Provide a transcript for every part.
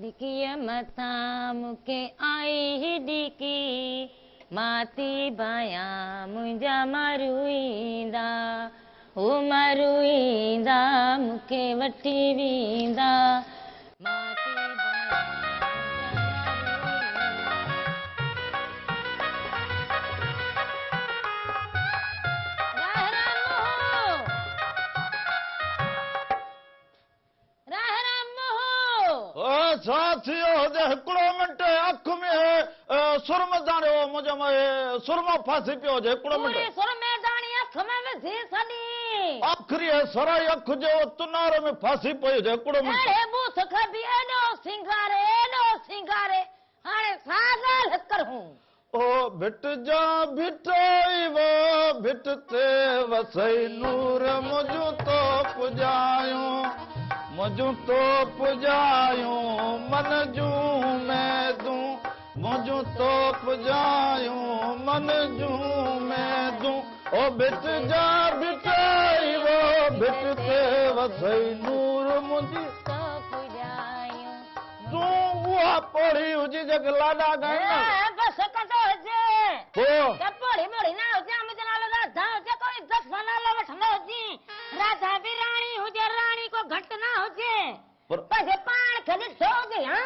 डिकीअ मथां मूंखे आई डिकी माती बाया मुंहिंजा मारू ईंदा हो मारू ईंदा मूंखे वठी वेंदा माती बाया साथियो जे हिकिड़ो मिंट अख में सुरम दाणियो मुंहिंजो सुरमा फासी पियो हुजे हिकिड़ो मिंट सुरमे दाणी अख में विझी छॾी आख़िरी सराई अख जो तुनार में फासी पई हुजे हिकिड़ो मिंट अरे बूथ खबी एॾो सिंगारे हाणे सागाल करूं ओ भिट जा भिटाई वो भिट ते वसई नूर मुझो तो पुजायूं मुझो तो पुजायूं मन जूं मैं दूं मुझो तो पुजायूं मन जूं मैं दूं ओ भिट जा भिटाई वो भिट ते वसई नूर मुझी तो पुजायूं तूं उहा पोड़ी हुजी जेके लाॾा ॻाइनि बस कदो हुजे हो ते पोड़ी मोड़ी ना हुजे मुंहिंजो नालो राधा हुजे कोई दफ़ा नालो वठंदो हुजे राधा भी राणी हुजे राणी को घटि ना हुजे पंहिंजे पाण खे ॾिठो हुजे हा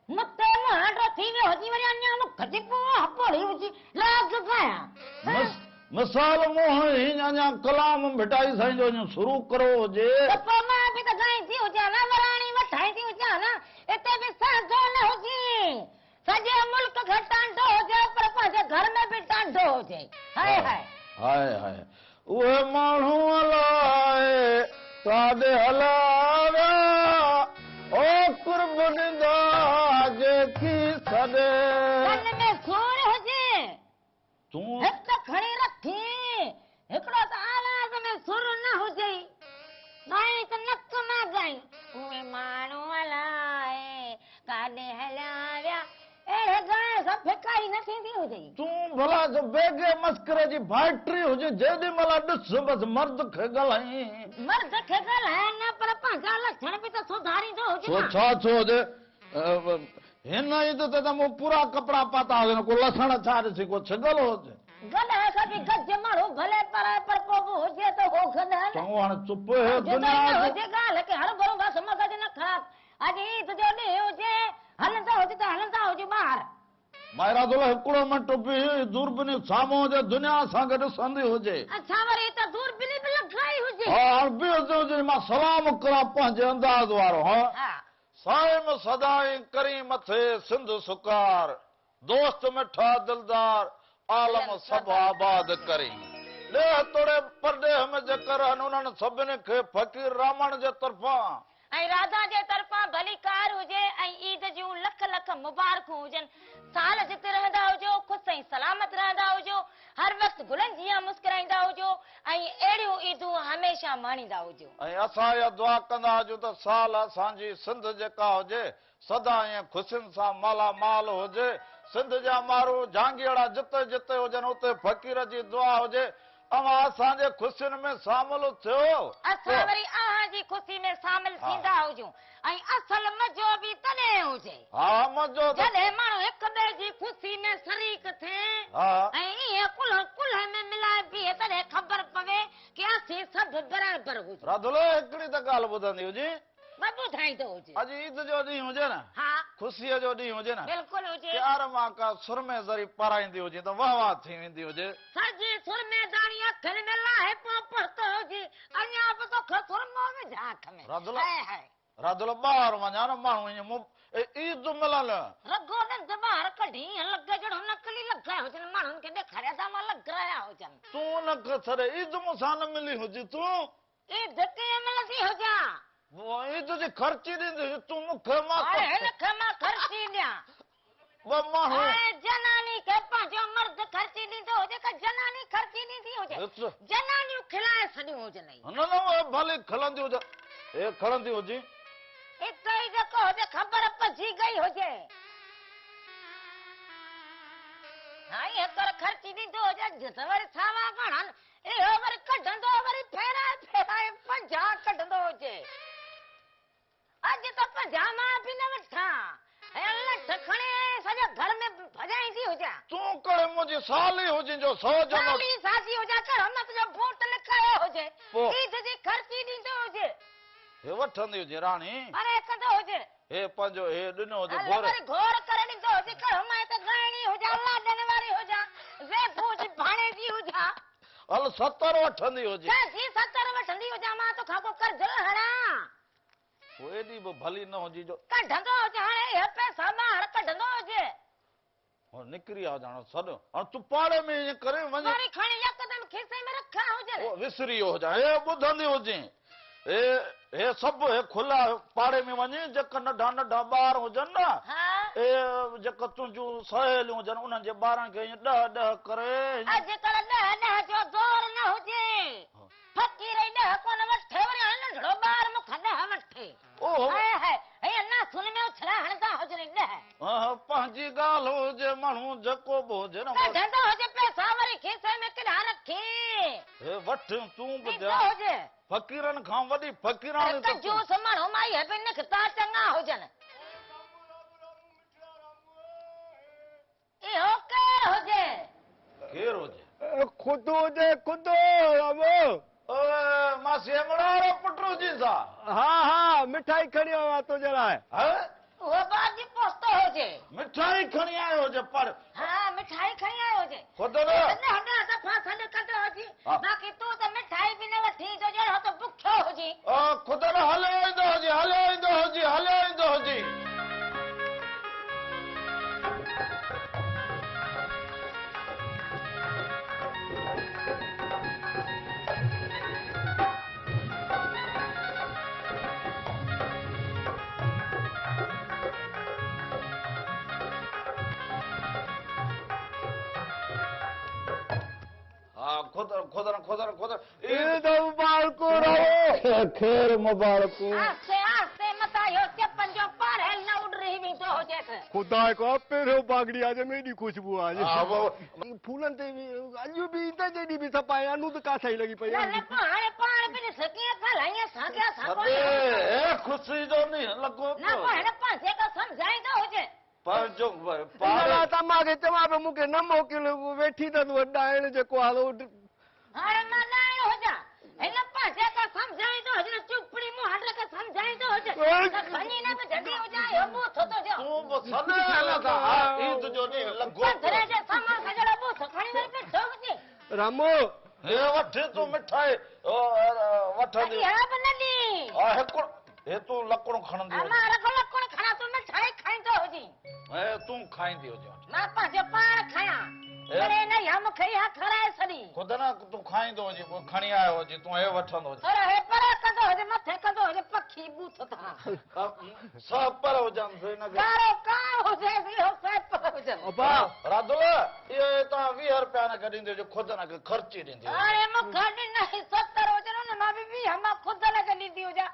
मथे मुहांडो थी वियो हुजे वरी अञा मूंखे थी पोइ पोड़ी हुजे लाग गाया मिसाल मोहन ही अञा कलाम भिटाई साईं जो अञा शुरू करो हुजे त पोइ मां बि त ॻाईंदी हुजां न वराणी वठाईंदी हुजां न हिते बि साधो न हुजे सॼे मुल्क खे टांडो हुजे पर पंहिंजे घर में बि टांडो हुजे हाय हाय हाय हाय उहे माण्हू हलाए काॾे हलाया ओ कुर्ब ॾींदा जेकी सॾे कन में सूर हुजे तूं हिकु खणी रखी हिकिड़ो त आवाज़ में सुर न हुजे ॻाई त नक न ॻाई उहे माण्हू हलाए काॾे हलिया विया अहिड़े गाए सां फिकाई न थींदी हुजे तूं भला जो बेगे मस्करे जी भाइटरी हुजे जेॾी महिल ॾिस बसि मर्द खे ॻाल्हाई मर्द खे ॻाल्हाए न पर पंहिंजा लक्षण बि त सुधारींदो हुजे छो न छा छो हुजे हिन ईद ते त मूं पूरा कपिड़ा पाता हुजनि को लसण छा ॾिसी को छिगल हुजे गॾह खे बि गज माण्हू भले पर पोइ बि हुजे त हो गॾह चङो हाणे चुप हे हुजे दुनिया ॻाल्हि के हर भरो बसि मगज न ख़राब अॼु ईद जो ॾींहुं हुजे हलंदा हुजे त हलंदा हुजे ॿाहिरि मायरा दुला हिकिड़ो मिंट बि दूरबीनी साम्हूं हुजे दुनिया सां गॾु ॾिसंदी हुजे अच्छा वरी त दूरबीनी बि लॻाई हुजे हा बि हुजे मां सलाम करां पंहिंजे अंदाज़ वारो हा हा साइम सदाई करी मथे सिंध सुकार दोस्त मिठा दिलदार आलम सभु आबाद करी ॾेह तोड़े परॾेह में जेकर उन्हनि सभिनी खे फ़कीर रामण जे तरफ़ां ऐं राधा जे तरफ़ां भली कार हुजे ऐं ईद जूं लख लख मुबारकूं हुजनि साल जिते रहंदा हुजो ख़ुशि ऐं सलामत रहंदा हुजो हर वक़्तु गुलनि जीअं मुस्कुराईंदा हुजो ऐं अहिड़ियूं ईदूं हमेशह माणींदा हुजो ऐं असां इहा दुआ कंदा हुजूं त साल असांजी सिंध जेका हुजे सदा ईअं ख़ुशियुनि सां मालामाल हुजे सिंध जा माण्हू जहांगीर जिते जिते हुजनि उते फ़कीर जी दुआ हुजे अवां असांजे ख़ुशियुनि में शामिल थियो असां वरी अव्हां जी ख़ुशी में शामिल थींदा हुजूं ऐं असल मज़ो बि तॾहिं हुजे हा मज़ो जॾहिं माण्हू हिक ॿिए जी ख़ुशी में शरीक थिए ऐं ईअं कुल्ह में मिलाए बीहे तॾहिं ख़बर पवे कि असीं सभु बराबरि हुजूं राधुलो हिकिड़ी त ॻाल्हि ॿुधंदी हुजे मां ॿुधाईंदो हुजे अॼु ईद जो ॾींहुं हुजे न हा ख़ुशीअ जो ॾींहुं हुजे न बिल्कुलु हुजे प्यार मां का सुरमे ज़री पाराईंदी हुजे त वाह वाह थी वेंदी हुजे सॼी सुरमेदानी अखियुनि में लाहे पोइ पढ़तो हुजे अञा बि तोखे सुरमो विझां अख में राधुलो ॿाहिरि वञा न माण्हू ईअं ईद मिलल रगो ॾंद ॿाहिरि कढी ईअं लॻे ॼणो नकली लॻाया हुजनि माण्हुनि खे ॾेखारिया था मां लॻाया हुजनि तूं न छॾे ईद मूंसां न मिली हुजे तूं ईद कीअं मिलंदी हुजां ईद जी ख़र्ची ॾींदी तूं मूंखे मां हिनखे मां ख़र्ची ॾियां ॿ माण्हू जनानी खे पंहिंजो मर्द ख़र्ची ॾींदो हुजे का जनानी ख़र्ची ॾींदी हुजे जनानियूं खिलाए छॾियूं हुजनि न न भले खलंदी हुजे हे खणंदी हुजे हिते ई जेको हुजे ख़बर पइजी गई हुजे हा हिकर ख़र्ची ॾींदो हुजे त वरी सावा घणनि इहो वरी कढंदो वरी फेराए फेराए 50 कढंदो हुजे अॼु त 50 मां बि न वठां भजाई थी हो जा तू करे मुझे साली हो जी जो 100 जनो साली सासी हो जा कर हम तुझो वोट लिखायो हो जे पोइ? ई तुझी खर्ची दींदो हो जे हे वठंदी हुजे राणी अरे कंदो हो जे हे पंहिंजो हे ॾिनो हुजे अरे घोर वरी घोर करे दींदो हो जे कर हम त गाणी हो जा अल्लाह ॾियण वारी हो जा वे पूछ भाणे जी हो जा हल 70 वठंदी हुजे जी 70 वठंदी हो जा मां तो खाको कर जल हणा वो एडी बि भली न हुजी जो कढंदो हो जा हाणे हे पैसा ॿाहिरि कढंदो हो जे हो निकिरी आ ॼाण सॾ हाणे तूं पाड़े में ईअं करे वञे वरी खणी यकदम खीसे में रखा हो जे ओ विसरी हुजां हे ॿुधंदी हुजे हे सभु हे खुला पाड़े में वञे जेका नंढा नंढा ॿार हुजनि न हा ए जेका तुंहिंजूं सहेलियूं हुजनि उन्हनि जे ॿारनि खे ईअं ॾह ॾह करे अॼुकल्ह ॾह जो दौर न हुजे फकीर ॾह कोन वठे वरी हाणे नंढड़ो ॿार मूंखां ॾह वठे ओहो हाय हाय हे नाथुन में उछला हणंदा हुजनि ॾह हा पंहिंजी ॻाल्हि हुजे माण्हू जेको बि हुजे न कढंदो हुजे पैसा वरी खीसे में किॾा रखे हे वठ तूं बि ॾींदो ध्यानु हुजे फ़क़ीरनि खां वॾी फ़क़ीराणी त तूं। कंजूस माण्हू माई हे बि निकिता चङा हुजनि इहो केरु हुजे केरु हुजे खुद हुजे खुद रामो ओए मां सेमड़ारो पुटरू जी सा हा हा मिठाई खणी आयो आहियां तुंहिंजे लाइ उहो बाजी पोस्तो हुजे मिठाई खणी आयो हुजे पर हा मिठाई खणी आयो हुजे ख़ुदि न हॾा दफ़ा सॾु कंदो हुजी हा। बाक़ी तूं त मिठाई बि न वठी जो ॼणो त बुखियो हुजी ख़ुदि न हलियो ईंदो हुजे हलियो ईंदो हुजे हलियो ईंदो हुजे हा ख़ुदि ईद मुबारक रहो खैर मुबारक आस्ते आस्ते मता यो चपन जो पार हेल न उड़ रही भी तो हो जैसे खुदा को पहिरियों बागड़ी आज में एॾी खुशबू आहे हा, फूलनि ते अॼु बि त जेॾी बि सफ़ाई अनू त काथा ई लॻी पई न आहे हाणे पाण बि सकी खलाइया सागा सागो हे ख़ुशी जो नहीं लॻो ना पाण पासे का समझाईंदो हुजे पंहिंजो पाण त मांखे चवां पियो मूंखे न मोकिल वेठी त ॾाइण जेको आहे हाणे मां लाइण हुजा हिन पासे का समझाईंदो हुजे चुपड़ी मुंह हट के समझाईंदो हुजे त खणी न त जदी हुजा यो मुंह थो तो जो तूं बि सॾ लॻा ईद जो नहीं लॻो पंधरे जे सामान सजड़ा मुंह थो खणी वरी पे ठोक जी रामो हे वठ तूं मिठाई वठंदी अरे अब नदी हिकिड़ो हे तूं लकड़ो खणंदी हुजे हमारा को लकोण खणा तू मिठाई खाईंदो हुजी हे तूं खाईंदी हुजे मां पंहिंजो पाण खायां अरे न हम खई हा खराए सड़ी ख़ुदि न तूं खाईंदो हुजे पोइ खणी आयो हुजे तूं हे वठंदो हुजे अरे हे पर कंदो हुजे मथे कंदो हुजे पखी बूथ था सभु पर हुजनि हिन खे कारो कारो हुजे इहो सभु पर हुजे अबा राधुल इहो तव्हां 20 रुपया न ॾींदे हुजे ख़ुदि न खे ख़र्ची ॾींदी हुजे अरे मूंखे ॾिनई 70 हुजनि हुन मां बि 20 मां ख़ुदि लॻे ॾींदी हुजां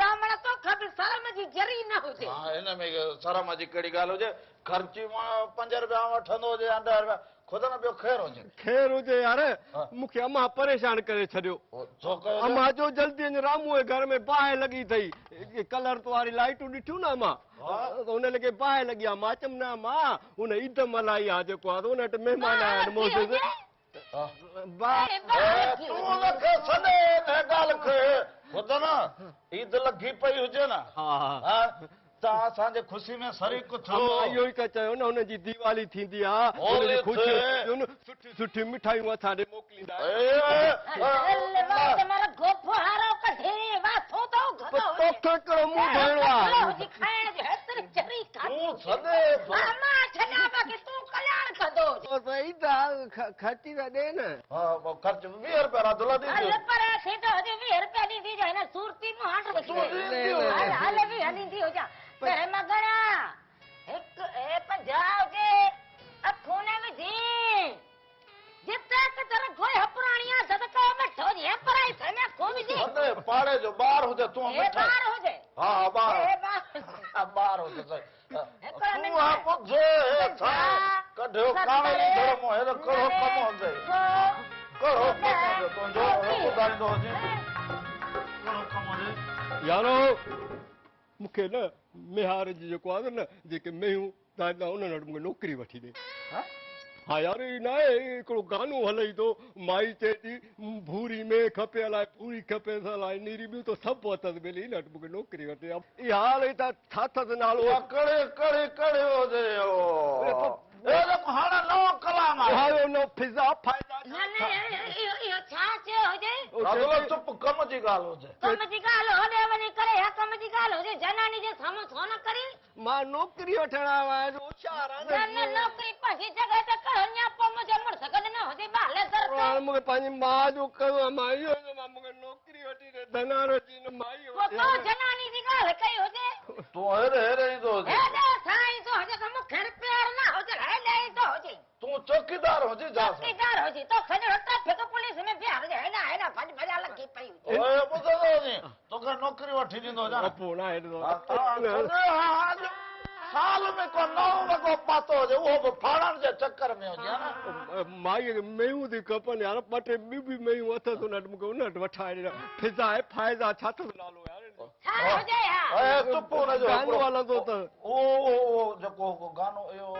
रामण तोखां बि शर्म जी जरी न हुजे हा हिन में शर्म जी कहिड़ी ॻाल्हि हुजे ख़र्ची मां 5 रुपया वठंदो हुजे या 10 रुपया ख़ुदि न ॿियो ख़ैरु हुजे खैर हुजे यार हा। मूंखे अम्मा परेशान करे छॾियो छो कयो अम्मा जो जल्दी वञ रामू जे घर में बाहि लॻी अथई कलर वारी लाइटूं ॾिठियूं न अम्मा हा। हुन लॻे बाहि लॻी आहे मां चयमि न मां हुन ईद मल्हाई आहे जेको आहे हुन वटि महिमान आया आहिनि मोज़ हा। अरे ए, बाप तूं लखे सॾे हिन ॻाल्हि खे ख़ुदि न ईद लॻी पई हुजे न हा हा हा त असांजे ख़ुशी में शरीक थियो अम्मा इहो ई त चयो न हुनजी दिवाली थींदी आहे होली ख़ुशी थिए। सुठी सुठी मिठाइयूं असां ॾे मोकिलींदा आहियूं। अरे बाप मारा गोफो हारो कढे वा थो तो घणो तोखे हिकिड़ो मुंहुं धोइणो आहे हुजी खाइण जो हेतिरी जरी खा तूं सॾे मां छॾा बाकी तूं कल्याण कंदो सही त खर्ची त ॾे न हा ख़र्च 20 रुपया राधुला अरे ॾींदी पर थी तो हुजे 20 रुपया ॾींदी जो हिन सूरती मुंह हट तूं ॾींदी हुजे। हल बि हलींदी हुजां पर मां घणा हिकु 50 हुजे अखूं न विझी जिते किथे गोई हपराणिया सदका में ठोजी पराई समय को विझी सॾे पाड़े जो ॿार हुजे तूं हे मिठाई बार हुजे हा ॿार हे बार ॿार हुजे सही हिकिड़ो तूं मिंट। हा ॿुधे छा कढियो कावड़ी घर मों हेॾो कहिड़ो कमु हुजे कहिड़ो कमु हुजे तुंहिंजो ॿुधाईंदो हुजे कहिड़ो कमु हुजे यारो मूंखे न मेहार जी जेको आहे न जेके मेयूं दादा उन्हनि वटि मूंखे नौकिरी वठी ॾे। हाँ? हा यार न हिकिड़ो गानो हले थो माई चए थी भूरी में खपे अलाए पूरी खपे अलाए नीरी ॿियूं त सभु अथसि भले इन वटि मूंखे नौकिरी वठी इहा हाल ई त छा अथसि नालो कड़े कड़े कड़े हो जे ए देखो हाणे नओं कलाम आहे हायो न फिज़ा फ़ाइदा न न इहो छा चयो हुजे अगलो चुप कम जी ॻाल्हि हुजे कम जी ॻाल्हि होॾे वञी करे हा कम जी ॻाल्हि हुजे जनानी जे साम्हूं छो न करी मां नौकिरी वठण आयो आहियां होशियार न न नौकिरी पंहिंजी जॻह ते कर या पोइ मुंहिंजो मुड़ुस गॾु न हुजे ॿाले दर ते मूंखे पंहिंजी माउ जो कयो मां इहो मूंखे नौकिरी वठी ॾे धनारो जी न माई पोइ तो जनानी जी ॻाल्हि कई हुजे तूं हेरे हेरे ईंदो हुजे हेॾे साईं तो हुजे त मूंखे प्यार न हुजे हेॾे ईंदो हुजे तूं चौकीदार हुजे जा चौकीदार हुजे तो खजड़ो ट्रैफिक पुलिस में बिहार हुजे हेॾा हेॾा भॼ भॼा लॻी पई हुजे ओए ॿुधंदो हुजे तोखे नौकिरी वठी ॾींदो जा पोइ न हेॾो साल में को नओं वॻो पातो हुजे उहो बि फाड़ण जे चक्कर में हुजे न माईअ खे मेयूं थी खपनि यार ॿ टे ॿियूं बि मेयूं अथसि उन वटि मूंखे उन वटि वठाए ॾिना फिज़ा आहे फ़ाइदा छा अथसि नालो यार छा हुजे हा ए चुप हुनजो गानो हलंदो त ओ जेको गानो इहो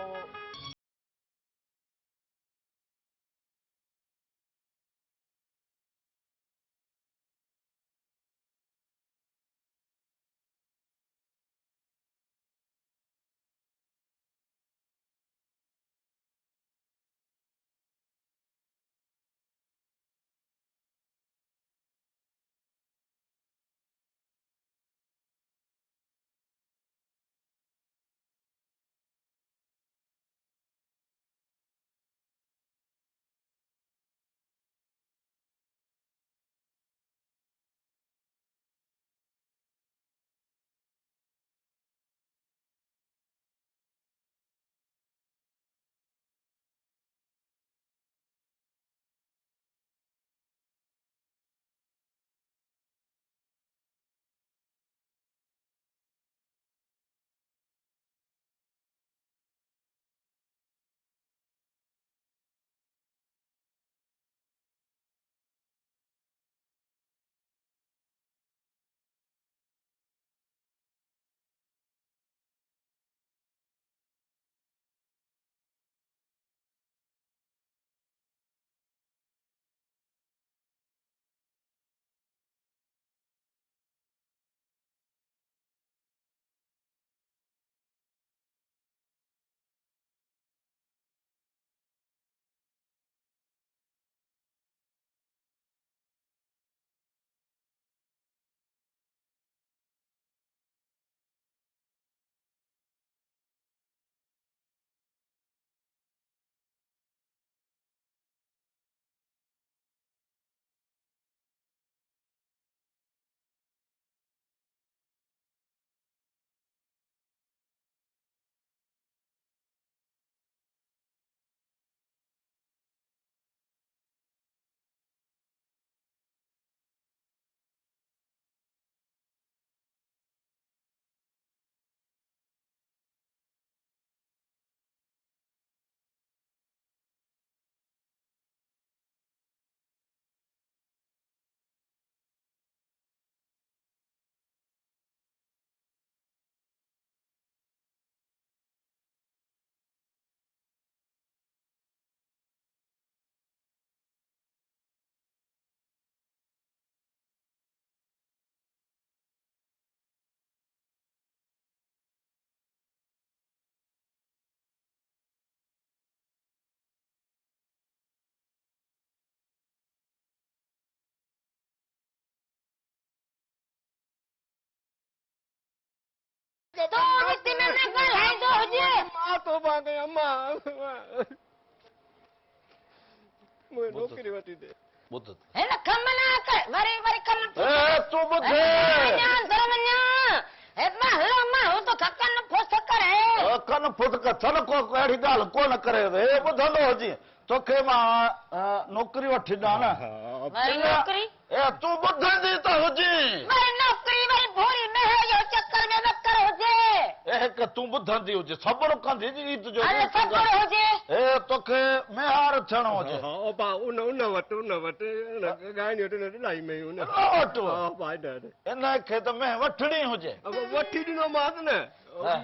तो मिस्ती में न ॻाल्हाईंदो हुजे मां तोबा कयां मां मूंखे नौकिरी वठी ॾे ॿुध हिन कम न कर वरी वरी कम ए तूं ॿुध मां तो कन फुस करे कन फुट कर थन को अहिड़ी ॻाल्हि कोन करे हे ॿुधंदो हुजे तोखे मां नौकिरी वठी ॾां न वरी नौकिरी ए तूं ॿुधंदी त हुजे वरी नौकिरी वरी भूरी में जो चक्कर में न कर हुजे हिक तूं ॿुधंदी हुजे सब्र कंदी ईद जो अरे सब्र हुजे ए तोखे मेहार थियणो हुजे हा बा उन वटि ॻाइणी वटि इलाही में उन वटि हा भाई ॾाढे इनखे त में वठणी हुजे अब वठी ॾिनोमांसि न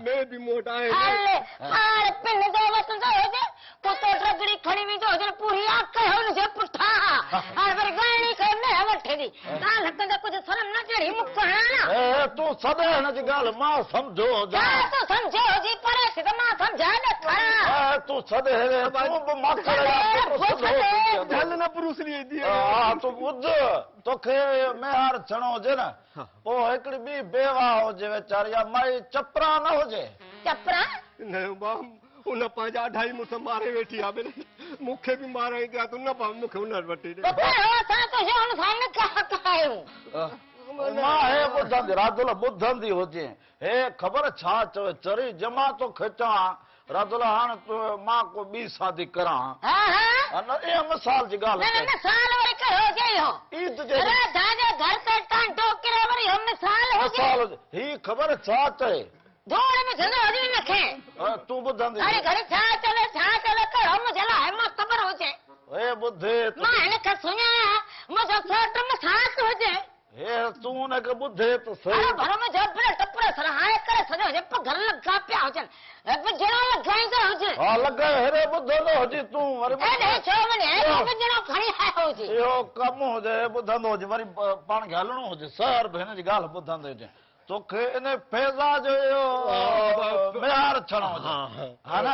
में बि मूं वटि आहे हले पाण पिन दो वठंदो हुजे कुतो टगड़ी खणी वेंदो हुजे पूरी अख हुनजे पुठा हाणे वरी ॻाइणी खे में वठे ॾी ॻाल्हि हकंदे कुझु शर्म न चढ़ी मुख हणा ए तूं सदा हिनजी ॻाल्हि मां सम्झो छा तूं सम्झो हुजी पर त मां सम्झा न खणा तूं सदा तूं बि माखड़ झल न पुरुसली दी हा तूं ॿुध तोखे मेहार थियणो हुजे न पोइ हिकिड़ी ॿी बेवा हुजे वीचारी या माई चपरा न हुजे चपरा न बा उन पंहिंजा अढाई मुस मारे वेठी आहे मूंखे बि माराई कया तूं न पा मूंखे उन वठी ॾे असां तुंहिंजे हुन सां न कहायूं मां हे ॿुधंदी राधुल ॿुधंदी हुजे हे ख़बर छा चवे चरी जमा तो खिचां राधुल हाणे मां को ॿी शादी करां हा हा इहा मिसाल जी ॻाल्हि न साल वरी कयो हुजे इहो ईद जे राधा जे घर ते टांटो किरे वरी हम मिसाल हुजे मिसाल ही ख़बर छा चए धूड़ में झंडो हुजे नखे तूं ॿुधंदी अरे घड़ी छा चले कर हम जला हिम्मत ख़बर हुजे हे ॿुधे मां हिनखे सुञाणा मुंहिंजो सोट में साथ हुजे हे तूं हुनखे ॿुधे त अरे सही भर में झपड़े टपड़े सराहाए करे सॼो हुजे पघर लॻा पिया हुजनि विझणो लॻाईंदा हुजे हा लॻाए हेरे ॿुधंदो हुजे तूं वरी एॾे छो वञे विझणो खणी आयो हुजे इहो कमु हुजे ॿुधंदो हुजे वरी पाण खे हलणो हुजे सर बि हिन जी ॻाल्हि ॿुधंदो हुजे तोखे इन फैज़ा जो इहो मेहार थियणो हुजे हा न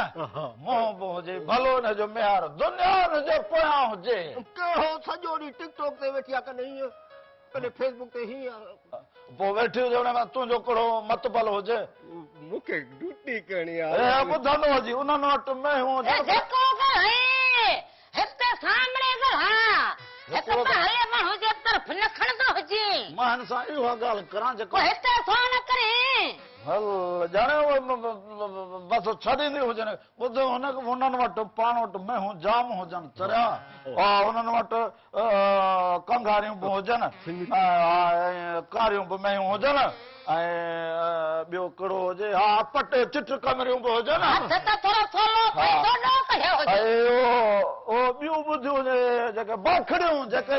मोह बो हुजे भलो हिनजो मेहार दुनिया हुनजे पोयां हुजे कहिड़ो सॼो ॾींहुं टिकटॉक ते वेठी आहे कॾहिं हीअं कॾहिं फेसबुक ते हीअं पोइ वेठी हुजे हुन में तुंहिंजो कहिड़ो मतबल हुजे मूंखे ड्यूटी करणी हे आहे ॿुधंदो हुजे उन्हनि वटि में जेको घर है हिते सामने घर हा हिते हले मां हुजे तरफ न खणंदो हुजे मां हिन सां इहो ॻाल्हि करां जेको पोइ हिते छो न करे हल ॼाणे बसि छॾींदी हुजनि ॿुध हुननि वटि पाण वटि मेहूं जाम हुजनि चरिया हुननि वटि कंगारियूं बि हुजनि कारियूं बि मेहूं हुजनि ऐं ॿियो कहिड़ो हुजे हा पटे चिट कमरियूं बि हुजनि ॿियूं ॿुधियूं हुजे जेके बाखड़ियूं जेके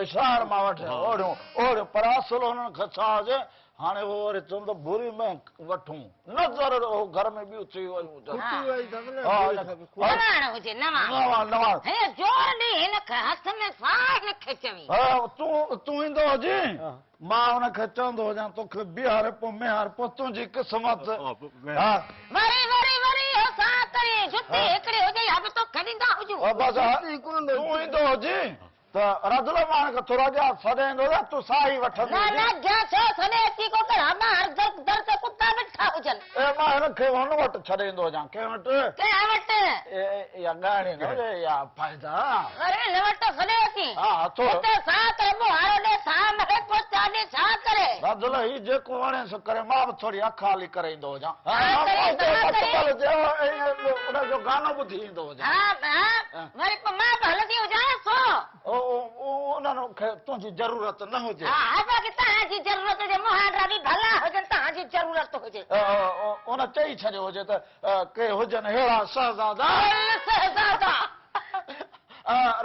इशार मां वठे ओढ़ियूं ओढ़ियूं पर असुल हुननि खां छा हुजे हाणे उहो वरी चवंदो भूरी में वठूं नज़र घर में ॿियूं थी तूं ईंदो हुजे मां हुनखे चवंदो हुजां तोखे बीहारे पोइ मेहार पोइ तुंहिंजी क़िस्मत तूं ईंदो हुजे त रदुल मां थोरा जा सॾे ईंदो तूं साही वठंदो मां हिनखे हुन वटि छॾे ईंदो हुजां कंहिं वटि इहा ॻाइणी न हुजे इहा फ़ाइदा रदुल ही जेको वणे सो करे मां बि थोरी अख हाली करे ईंदो हुजां हुनजो गानो ॿुधी ईंदो हुजां उन्हनि खे तुंहिंजी ज़रूरत न हुजे उन चई छॾियो हुजे त के हुजनि अहिड़ा शहज़ादा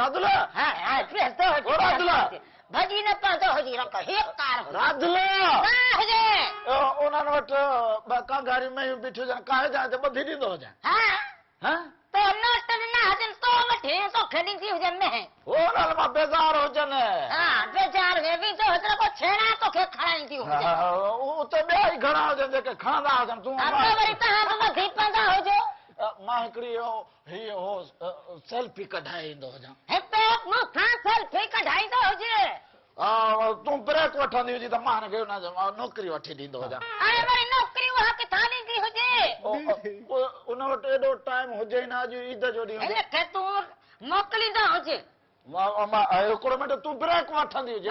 रदुल भॼी न पवंदो हुजे उन्हनि वटि कंगारियूं में बीठियूं हुजनि काहे जा ॿधी ॾींदो हुजां मां बेज़ार हुजनि उते ॿिया ई घणा हुजनि जेके खणंदा हुजनि तूं मां हिकिड़ी सेल्फी कढाए ईंदो हुजां तूं ब्रेक वठंदी हुजे त मां हिनखे नौकिरी वठी ॾींदो हुजां उन वटि एॾो टाइम हुजे न अॼु ईद जो ॾींहुं मोकिलींदा हुजे हिकिड़ो मिंट तूं ब्रेक वठंदी हुजे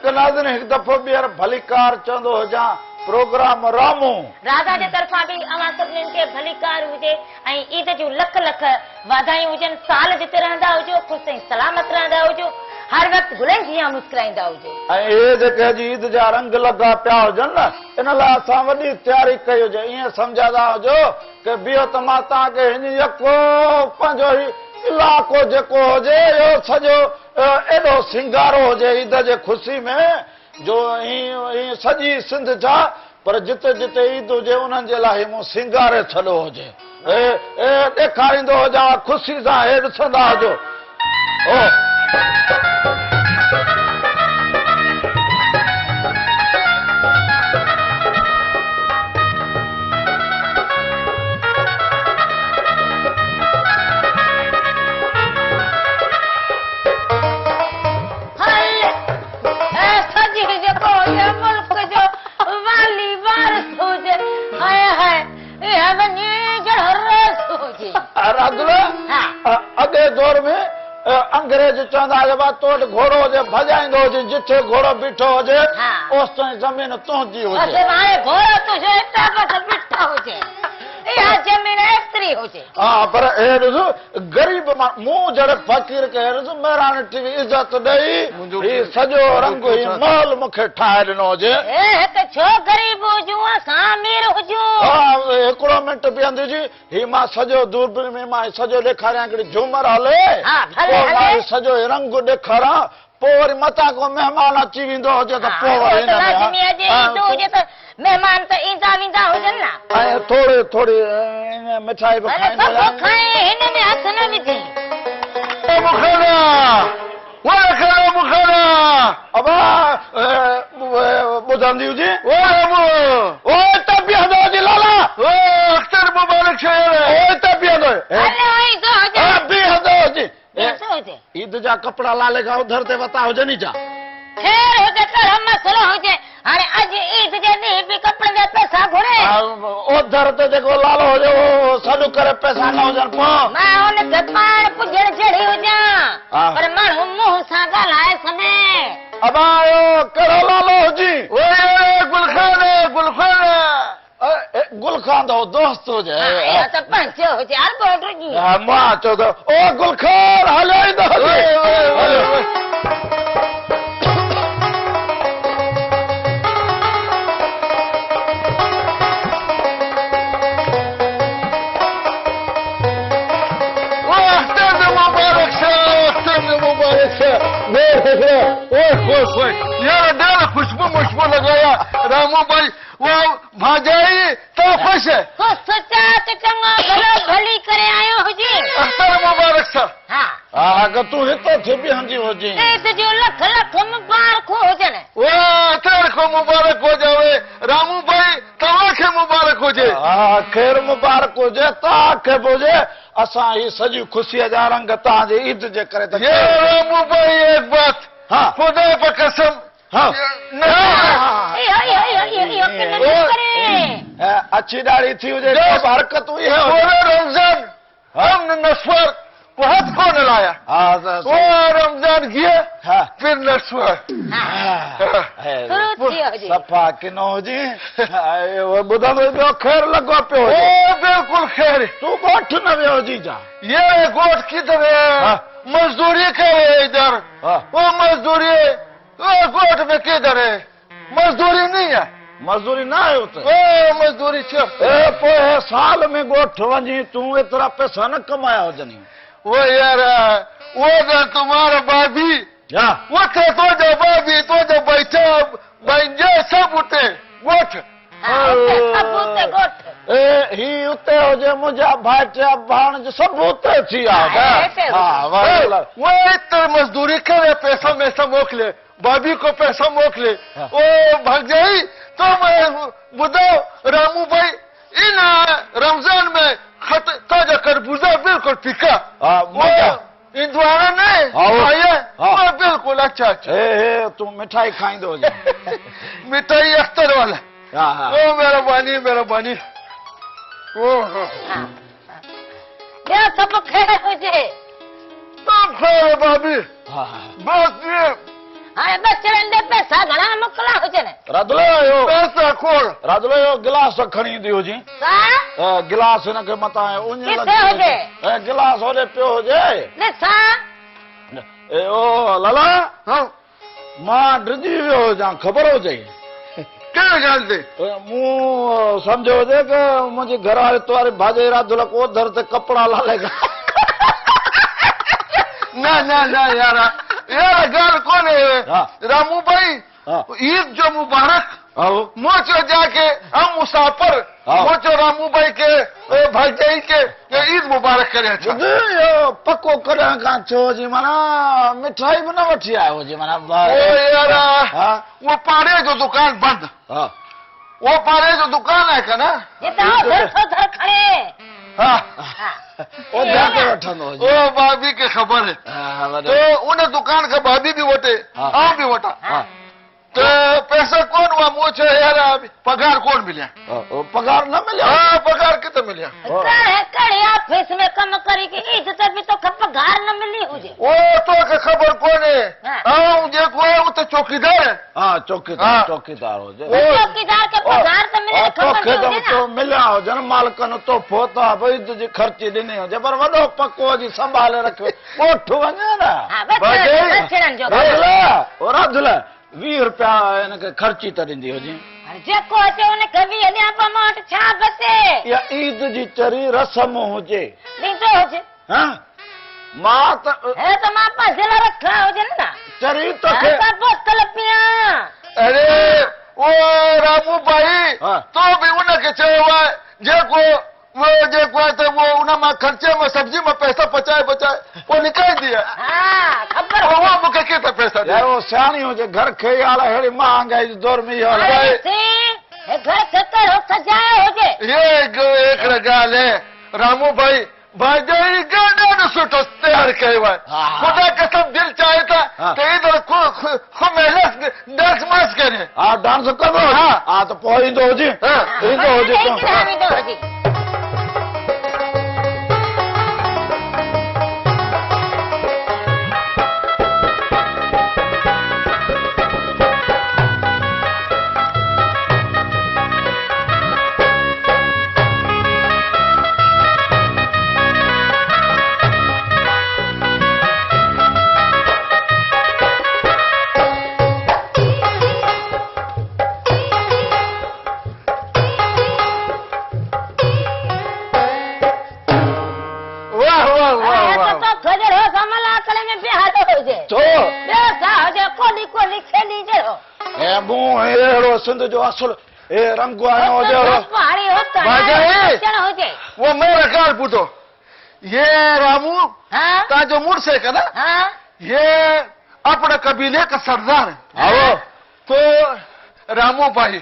कनादन एक दफ़ो ॿीहर भली कार चवंदो हुजां प्रोग्राम रामू राधा जे तरफ़ां बि अवां सभिनीनि खे भली कार हुजे ऐं ईद जूं लख लख वाधायूं हुजनि। साल जिते रहंदा हुजो ख़ुशि ऐं सलामत रहंदा हुजो, हर वक़्तु गुलनि जीअं मुस्कुराईंदा हुजो। ऐं इहे जेके अॼु ईद जा रंग लॻा पिया हुजनि न, इन लाइ असां वॾी तयारी कई हुजे। ईअं सम्झंदा हुजो की बीहो त मां तव्हांखे हिन यको पंहिंजो ई इलाइक़ो जेको हुजे इहो सॼो एॾो सिंगारो हुजे ईद जे ख़ुशी में जो ईअं सॼी सिंध जा, पर जिते जिते ईद हुजे उन्हनि जे लाइ मूं सिंगारे छॾियो हुजे। ॾेखारींदो हुजां ख़ुशी सां हे ॾिसंदा हुजो। अॻे दौर में अंग्रेज चवंदा हुआ तो वटि घोड़ो हुजे भॼाईंदो हुजे, जिथे घोड़ो बीठो हुजे ओस ताईं ज़मीन तुंहिंजी हुजे। हाँ, पर गरीब मूं जहिड़े फ़क़ीर खे महिराणी टीवी इज़त ॾेई हीउ सॼो रंग ही महल मूंखे ठाहे ॾिनो हुजे। हिकिड़ो मिंट बीहंदी जी, हीउ मां सॼो दूरबीन में मां सॼो ॾेखारियां हिकिड़ी झूमर हले, पोइ मां सॼो रंग ॾेखारां, पोइ वरी मथां को महिमान अची वेंदो हुजे त पोइ मेहमान त ईंदा वेंदा हुजनि न। ऐं थोरी थोरी मिठाई बि खाईंदा हिन में हथ न विझी। ॿुधंदी हुजे लाला अख़्तर मुबारक ईद जा कपिड़ा लाले खां उधर ते वता हुजनि छा? ख़ैर हुजे कर मसलो हुजे, हाणे अॼु ईद जे ॾींहुं बि कपिड़नि जा पैसा घुरे। उधर ते जेको लालो हुजे उहो सॾु करे पैसा न हुजनि पोइ मां हुनखे पाण पुॼण जहिड़ी हुजां, पर माण्हू मुंहं सां ॻाल्हाए सघे। अबा कहिड़ो लालो हुजी? गुलखान तो दोस्त हुजे, त पंहिंजो हुजे हर बोर्ड जी। मां चयो त ओ गुलखान हलो खुशबू मुशबू लगाया रामू भाई वो भाजाई तो खुश है। सोचा तो चंगा भलो भली करे आयो हुजे। अख्तर मुबारक सर। हाँ अगर तू हितो थी भी हंजी हुजे तो जो लख लख मुबारक हुजन। वाह तेरे को मुबारक हो जावे रामू भाई, तव्हांखे मुबारक हुजे। खैर मुबारक हुजे तव्हांखे बि हुजे। असां ही सॼी ख़ुशीअ जा रंग तव्हांजे ईद जे करे त रामू भाई एक बात हाँ खुदा पर कसम अच्छी दाढ़ी थी हुजे हरकतूं रमज़ान हम नस्वर बहुत कौन लाया वो रमजान किए फिर नस्वर सफ़ा किनो हुजे ॿुधंदो खैर लॻो पियो बिल्कुलु खैर। तूं ॻोठ न वियो हुजी जा? ये ॻोठ किधर है? मजदूरी करे इधर। वो मजदूरी ॻोठ में किधर है? मजदूरी नहीं है। मजदूरी ना है उते? मजदूरी पोइ साल में ॻोठ वञी तूं एतिरा पैसा न कमाया हुजनि। वो यार वो ना तुम्हारा भाभी वो थे तो जो भाभी तो जो बैठा बंजे सब उते ॻोठ ही उते हुजे मुंहिंजा भाइटिया भाणज सभु उते थी वो इतर मजदूरी करे पैसा मैसा मोकिले भाभी को पैसा मोकिले ओ भाग जाई तो मैं ॿुधाओ रामू भाई इन रमजान में ताजा खरबूजा बिल्कुल फीका इंदवारा नहीं बिल्कुल अच्छा अच्छा। तू मिठाई खाईंदो हुजे? मिठाई अख्तर वाला ओ मेरा बानी सब खैर हुजे। सब खैर है भाभी। बस ये हाणे बचड़नि ॾे पैसा घणा मोकिला हुजनि राधुला यो पैसा खोड़ राधुला यो गिलास खणी ईंदी हुजी छा गिलास हिनखे मथां उञ किथे हुजे? गिलास होॾे पियो हुजे ॾिसां ए ओ लाला हाँ मां डिॼी वियो हुजां ख़बर हुजे क्या जानते मूं सम्झो हुजे कि मुंहिंजी घर वारी तुम्हारी भाॼे राधुला को दर ते कपिड़ा लालेगा ना ना ना यार यार गाल कौन है हाँ। रामू भाई हाँ। ईद जो मुबारक आओ मोचो जाके हम मुसाफिर हाँ। मोचो रामू भाई के भाई के ईद मुबारक करे अच्छा इहो पको कॾहिं खां थियो जी माना मिठाई बि न वठी आयो हुजे माना ओ यार हाँ वो पाड़े जो दुकान बंद हाँ वो पाड़े जो दुकान है का ना जितां घर थो थो खड़े हाँ ओ जाके वठंदो हुजे ओ भाभी के खबर है हाँ, वॾो। तो उन दुकान का भाभी भी वटे हाँ। हम भी वटा हाँ तो पैसा कौन हुआ मोचो यार पगार कौन मिलिया ओ पगार न मिलियो हाँ पगार कितने मिलिया कड़े ऑफिस में कम करी की ईद ते बि तोखे पघार न मिली हुजे वो तो के खबर कौन है हाँ। हाँ जेको है वो तो चौकीदार है हाँ चौकीदार हाँ। चौकीदार हुजे चौकीदार के पघार त मिले ख़बर तोखे हुजे त तो न मिलिया हुजनि मालिकनि तोहफ़ो त भई तुंहिंजी ख़र्ची ॾिनी हुजे पर वॾो पको जी संभाले रखियो ॻोठ वञे न हा भाॼी। बचड़नि जो राधुला ओ राधुला 20 रुपया हिनखे ख़र्ची त ॾींदी हुजे हाणे जेको अचे उनखे बि ॾियां पोइ मां वटि छा बचे या ईद जी चरी रसम हुजे ॾींदो हुजे हाँ मां त हे त मां पैसे रखा हुजनि न चरी हा तोखे त बोतल पियां अरे वो रामू भाई हाँ। तो भी उनके चयो है जेको वो जेको है तो वो उन मां खर्चे में सब्जी में पैसा बचाए वो निकाल दिया हा ख़बर और वो मुखे केतिरा पैसा यार दिया वो सियाणी हुजे घर खे हाल अहिड़ी महांगाई जे दौर में इहो हाल आहे। हे घर खेतर हो सजायो हुजे ये एक गाल है रामू भाई भाई गाना सुठो तैयार कयो आहे हाँ। खुदा कसम दिल चाहे था हाँ। कि इधर मेहनत डांस मास करे हा डांस कंदो हाँ। हा त पोइ ईंदो हुजे हाँ। ईंदो हुजे ईंदो हुजे वाह वाह वाह हे वाह त तो खजर हो कमल आकले में बिहार हुजे छो ॿियो छा हुजे कोली कोली खेली जहिड़ो ए मूं अहिड़ो सिंध जो असुल ए रंग आयो हुजे अहिड़ो पहाड़ी होत भाॼाई। हुजे वो मेरा गाल पुटो ये रामू हा का जो मुर्स है ना हा ये अपने कबीले का सरदार है आओ तो रामू भाई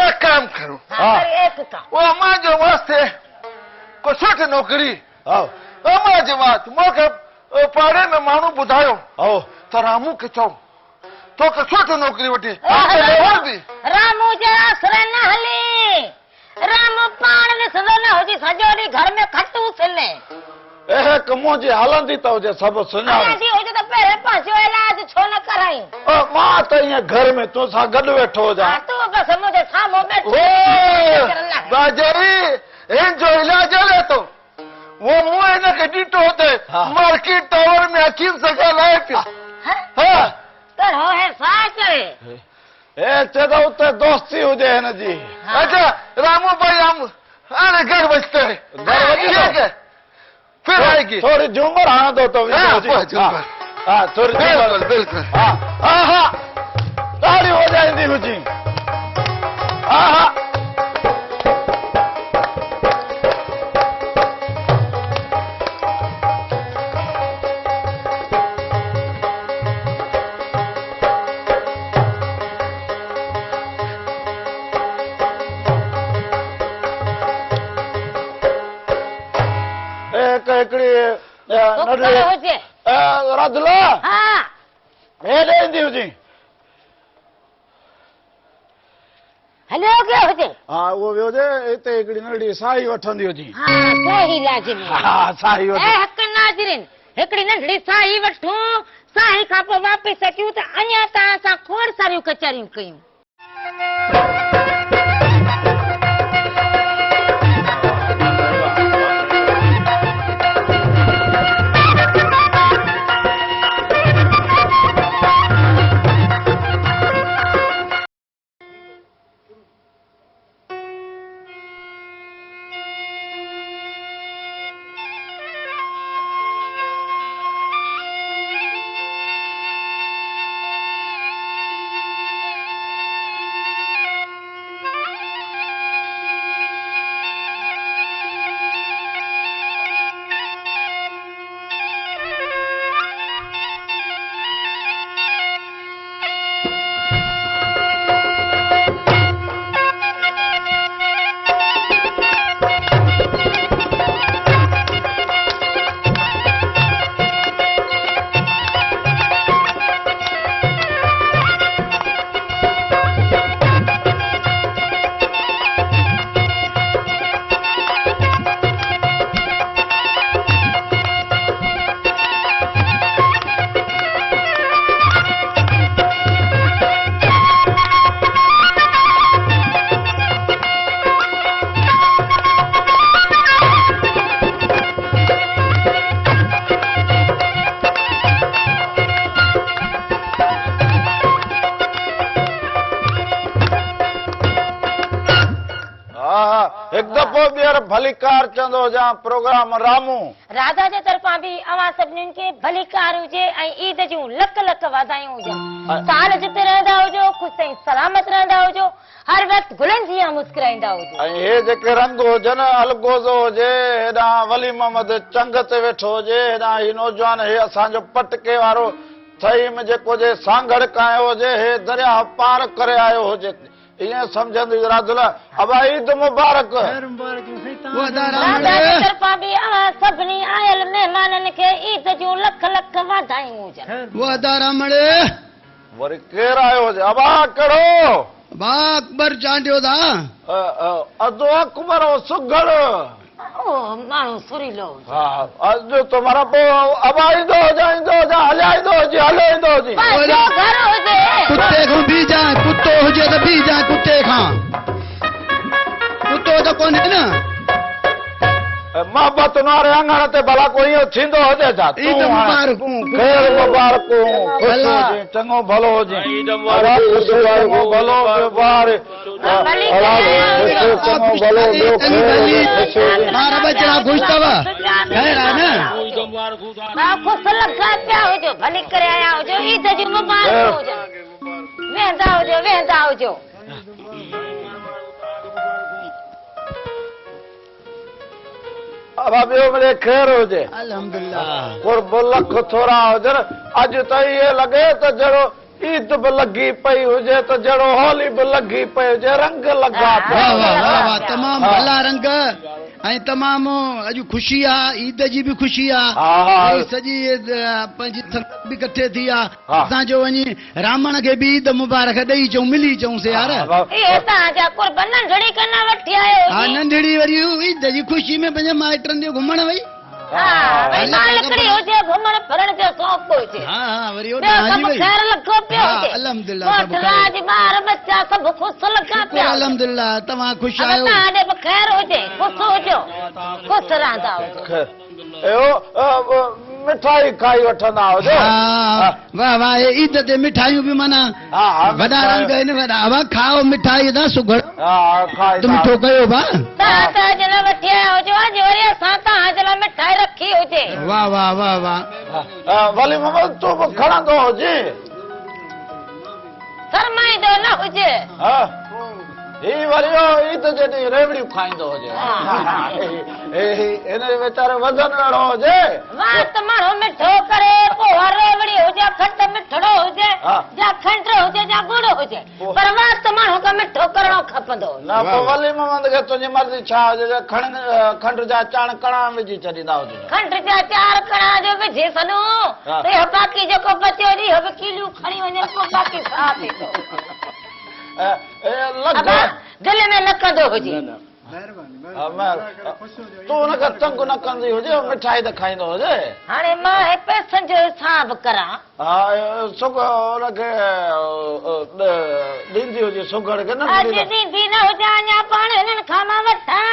एक काम करो हा पर एक काम वो मां जो वास्ते को सुठी नौकरी आओ अमा जे बात मूंखे पाड़े में माण्हू ॿुधायो आओ त रामू खे चओ तोखे सुठी नौकरी वठी रामू जे आसरे न हली रामू पाण ॾिसंदो न हुजे सॼो ॾींहुं घर में खटू सिले ए कमो जी हलंदी त हुजे सभु सुञाण हलंदी हुजे त पहिरें पंहिंजो इलाज छो न कराई मां त ईअं घर में तो सां गॾु वेठो हुजां हा तूं बसि मुंहिंजे साम्हूं ओ बाजारी इन जो इलाज हले थो वो मुंहुं हिनखे ॾिठो हुते हाँ। मार्केट टावर में हकीम सां ॻाल्हाए पियो हाँ तर हो है छा चए ए चए त उते दोस्ती हुजे हिनजी हाँ। अच्छा रामू भाई हम अरे घर बचते हैं घर बची तो? ठीक है फिर आएगी थोड़ी झूमर हणंदो तो हाँ, पोइ झूमर। हा थोड़ी बिल्कुल झूमर बिल्कुल हा हा हा ॾाढी हो जाईंदी हुजी हा हा हिकिड़ी कुकर हुजे राधुला हा हेॾे ईंदी हुजी हलियो के हुजे हा उहो वियो हुजे हिते हिकिड़ी नंढड़ी साई वठंदी हुजी हा सही लाज़मी हा साई ए वठी हक़ नाज़रीन हिकिड़ी नंढड़ी साई वठूं साई खां पोइ पई सकियूं त अञा तव्हां सां खोड़ सारियूं कचहरियूं कयूं। एक दफ़ो ॿीहर भलीकार चवंदो हुजां प्रोग्राम रामू। राधा जे तरफ़ां बि अवां सभिनीनि खे भलीकार हुजे ऐं ईद जूं लख लख वाधायूं हुजनि। साल जिते रहंदा हुजो, ख़ुशि ऐं सलामत रहंदा हुजो, हर वक़्तु गुलनि जी मुस्कुराईंदा हुजो। ऐं हे जेके रंग हुजनि, अलगोज़ो हुजे, हेॾां वली मोहम्मद चंग ते वेठो हुजे, हेॾां ही नौजवान, हे असांजो पटके वारो थई में जेको जे सांगड़ कायो हुजे, हे दरिया पार करे आयो हुजे, ईअं सम्झंदी राधुला। अबा ईद मुबारक। राधा जे तरफ़ां बि अवां सभिनी आयल महिमाननि खे ईद जूं लख लख वाधायूं हुजनि। वरी केरु आयो हुजे? अबा कहिड़ो? बा अकबर चांडियो था। अदो अकबर सुगड़। ओ माण्हू सुरीलो। हा अॼु तुम्हारा पोइ अबा ईंदो हुजे, हलिया ईंदो हुजे, हले ईंदो हुजे। घर हुजे कुत्ते खां बि जाए, कुत्तो हुजे त बि जाए कुत्ते खां। कुत्तो त कोन्हे न। मोहबत वारे आंगण ते भला कोई थींदो हुजे छा? ईद मुबारक। ख़ैर मुबारक, ख़ुशि हुजे, चङो भलो हुजे, भलो व्यवहार, चङो भलो ॿार बचड़ा ख़ुशि अथव? ख़ैर आहे न? ख़ुशि लॻा पिया हुजो, भली करे आया हुजो, ईद जूं मुबारक हुजनि। वेंदा हुजो। अब ॿियो मिले ख़ैर हुजे, अल्हम्दुलिल्लाह। कुर्ब लख थोरा हुजनि। अॼु त इहे लॻे त जहिड़ो ईद बि लॻी पई हुजे, त जहिड़ो होली बि लॻी पई हुजे, रंग लॻा पिया। वाह वाह वाह वाह, तमामु भला रंग ऐं तमामु अॼु ख़ुशी आहे, ईद जी बि ख़ुशी आहे, सॼी पंहिंजी संगत बि इकठे थी आहे। असां जो वञी रावण खे बि ईद मुबारक ॾेई अचूं, मिली अचूंसि यार। हा नंढड़ी वरी ईद जी ख़ुशी में पंहिंजे माइटनि जो घुमण वई। घुमण फिरण जो शौक़ु हुजे। अल्हम्दुलिल्लाह, तव्हां ख़ुशि आहियो? ख़ैर हुजे, ख़ुशि हुजो, ख़ुशि रहंदा हुजो। मिठाई खाई वठंदा हुजो। वाह वाह, ईद ते मिठाइयूं बि माना वॾा रंग आहिनि, वॾा। हवा खाओ मिठाई था सुगड़ मिठो कयो भा। मिठाई रखी हुजे। वाह वाह वाह वाह। वली मोहम्मद तूं बि खणंदो हुजे, शर्माईंदो न हुजे। ही वरी ईद जे ॾींहुं रेवड़ियूं खाईंदो हुजे, हिन वीचारे वज़न अहिड़ो हुजे। वात माण्हू मिठो करे, पोइ रेवड़ी हुजे, खंड मिठड़ो हुजे, या खंड हुजे या गुड़ हुजे, पर वात माण्हू खे मिठो करणो खपंदो। न पोइ वली मोहम्मद खे तुंहिंजी मर्ज़ी छा हुजे, खंड जा 4 कणा विझी छॾींदा हुजे। खंड जा 4 कणा जो विझी छॾूं, बाक़ी जेको बचियो इहो बि कीलियूं खणी वञनि, पोइ बाक़ी छा थींदो? दिलि में न कंदो हुजे। तूं हुनखे तंग न कंदी हुजे मिठाई त खाईंदो हुजे हाणे मां पैसनि जो हिसाब करां हा हुनखे ॾींदी हुजे सुगड़ खे न अॼु ॾींदी न हुजां अञा पाण हिननि खां मां वठां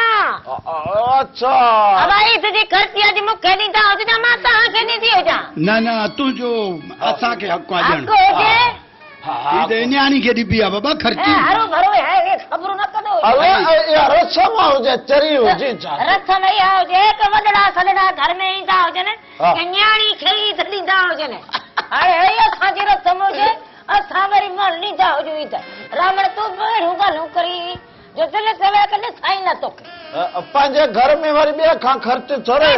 अच्छा भाई तुंहिंजी ख़र्ची अॼु मूंखे ॾींदा हुजे मां तव्हांखे ॾींदी हुजां न न तुंहिंजो असांखे हक़ आहे ॾियण हक़ हुजे हीअ त न्याणी खे ॾिबी आहे बाबा ख़र्ची हरो भरो है ख़बरूं न कंदो रसम हुजे चरी हुजे रसम इहा हुजे त वॾड़ा सॾड़ा घर में ईंदा हुजनि की न्याणी खे ई ॾींदा हुजनि हाणे इहा असांजी रसम हुजे असां वरी मां ॾींदा हुजूं ई त रामण तूं अहिड़ियूं ॻाल्हियूं करी जो दिलि सवे के ॾिसाई न तोखे पंहिंजे घर में वरी ॿिए खां ख़र्च थोरे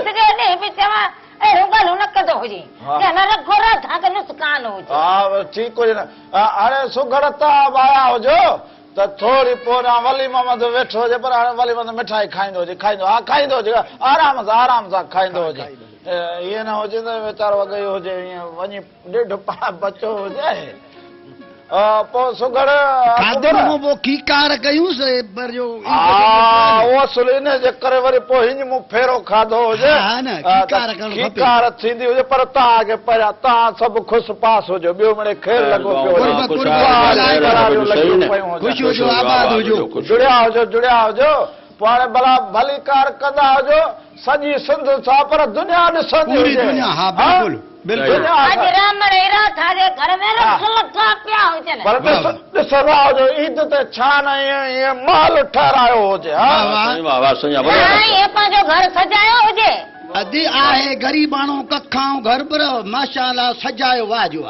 बि चवां अहिड़ियूं ॻाल्हियूं न कंदो हुजे न रखो राधाके नुक़सान हुजे हा ठीकु हुजे न हाणे सुगड़ तव्हां आया हुजो त थोरी पोइ वलीमा में वेठो हुजे पर हाणे वलीमा में मिठाई खाईंदो हुजे खाईंदो हुजे आराम सां खाईंदो हुजे ईअं न हुजे त वीचारो वॻई हुजे ईअं वञी ॾेढ बचो हुजे पोइ सुगड़ पोइ कीकार कयूंसि पर जो इन जे करे वरी पोइ हिन मूं फेरो खाधो हुजे कीकार थींदी हुजे पर तव्हांखे पहिरियां तव्हां सभु ख़ुशि पास हुजो ॿियो मिड़े खेल लॻो पियो जुड़िया हुजो पोइ हाणे भला भली कार कंदा हुजो सॼी सिंध सां पर दुनिया ॾिसंदी हुजे अॼु रामण राधा जे घर में रख लॻा पिया हुजनि पर ॾिसंदा हुजो ईद ते छा न ईअं महल ठहिरायो हुजे ईअं पंहिंजो घर सजायो हुजे अदी आहे ग़रीब माण्हू कखां घर पर माशाअल्लाह सजायो वाजो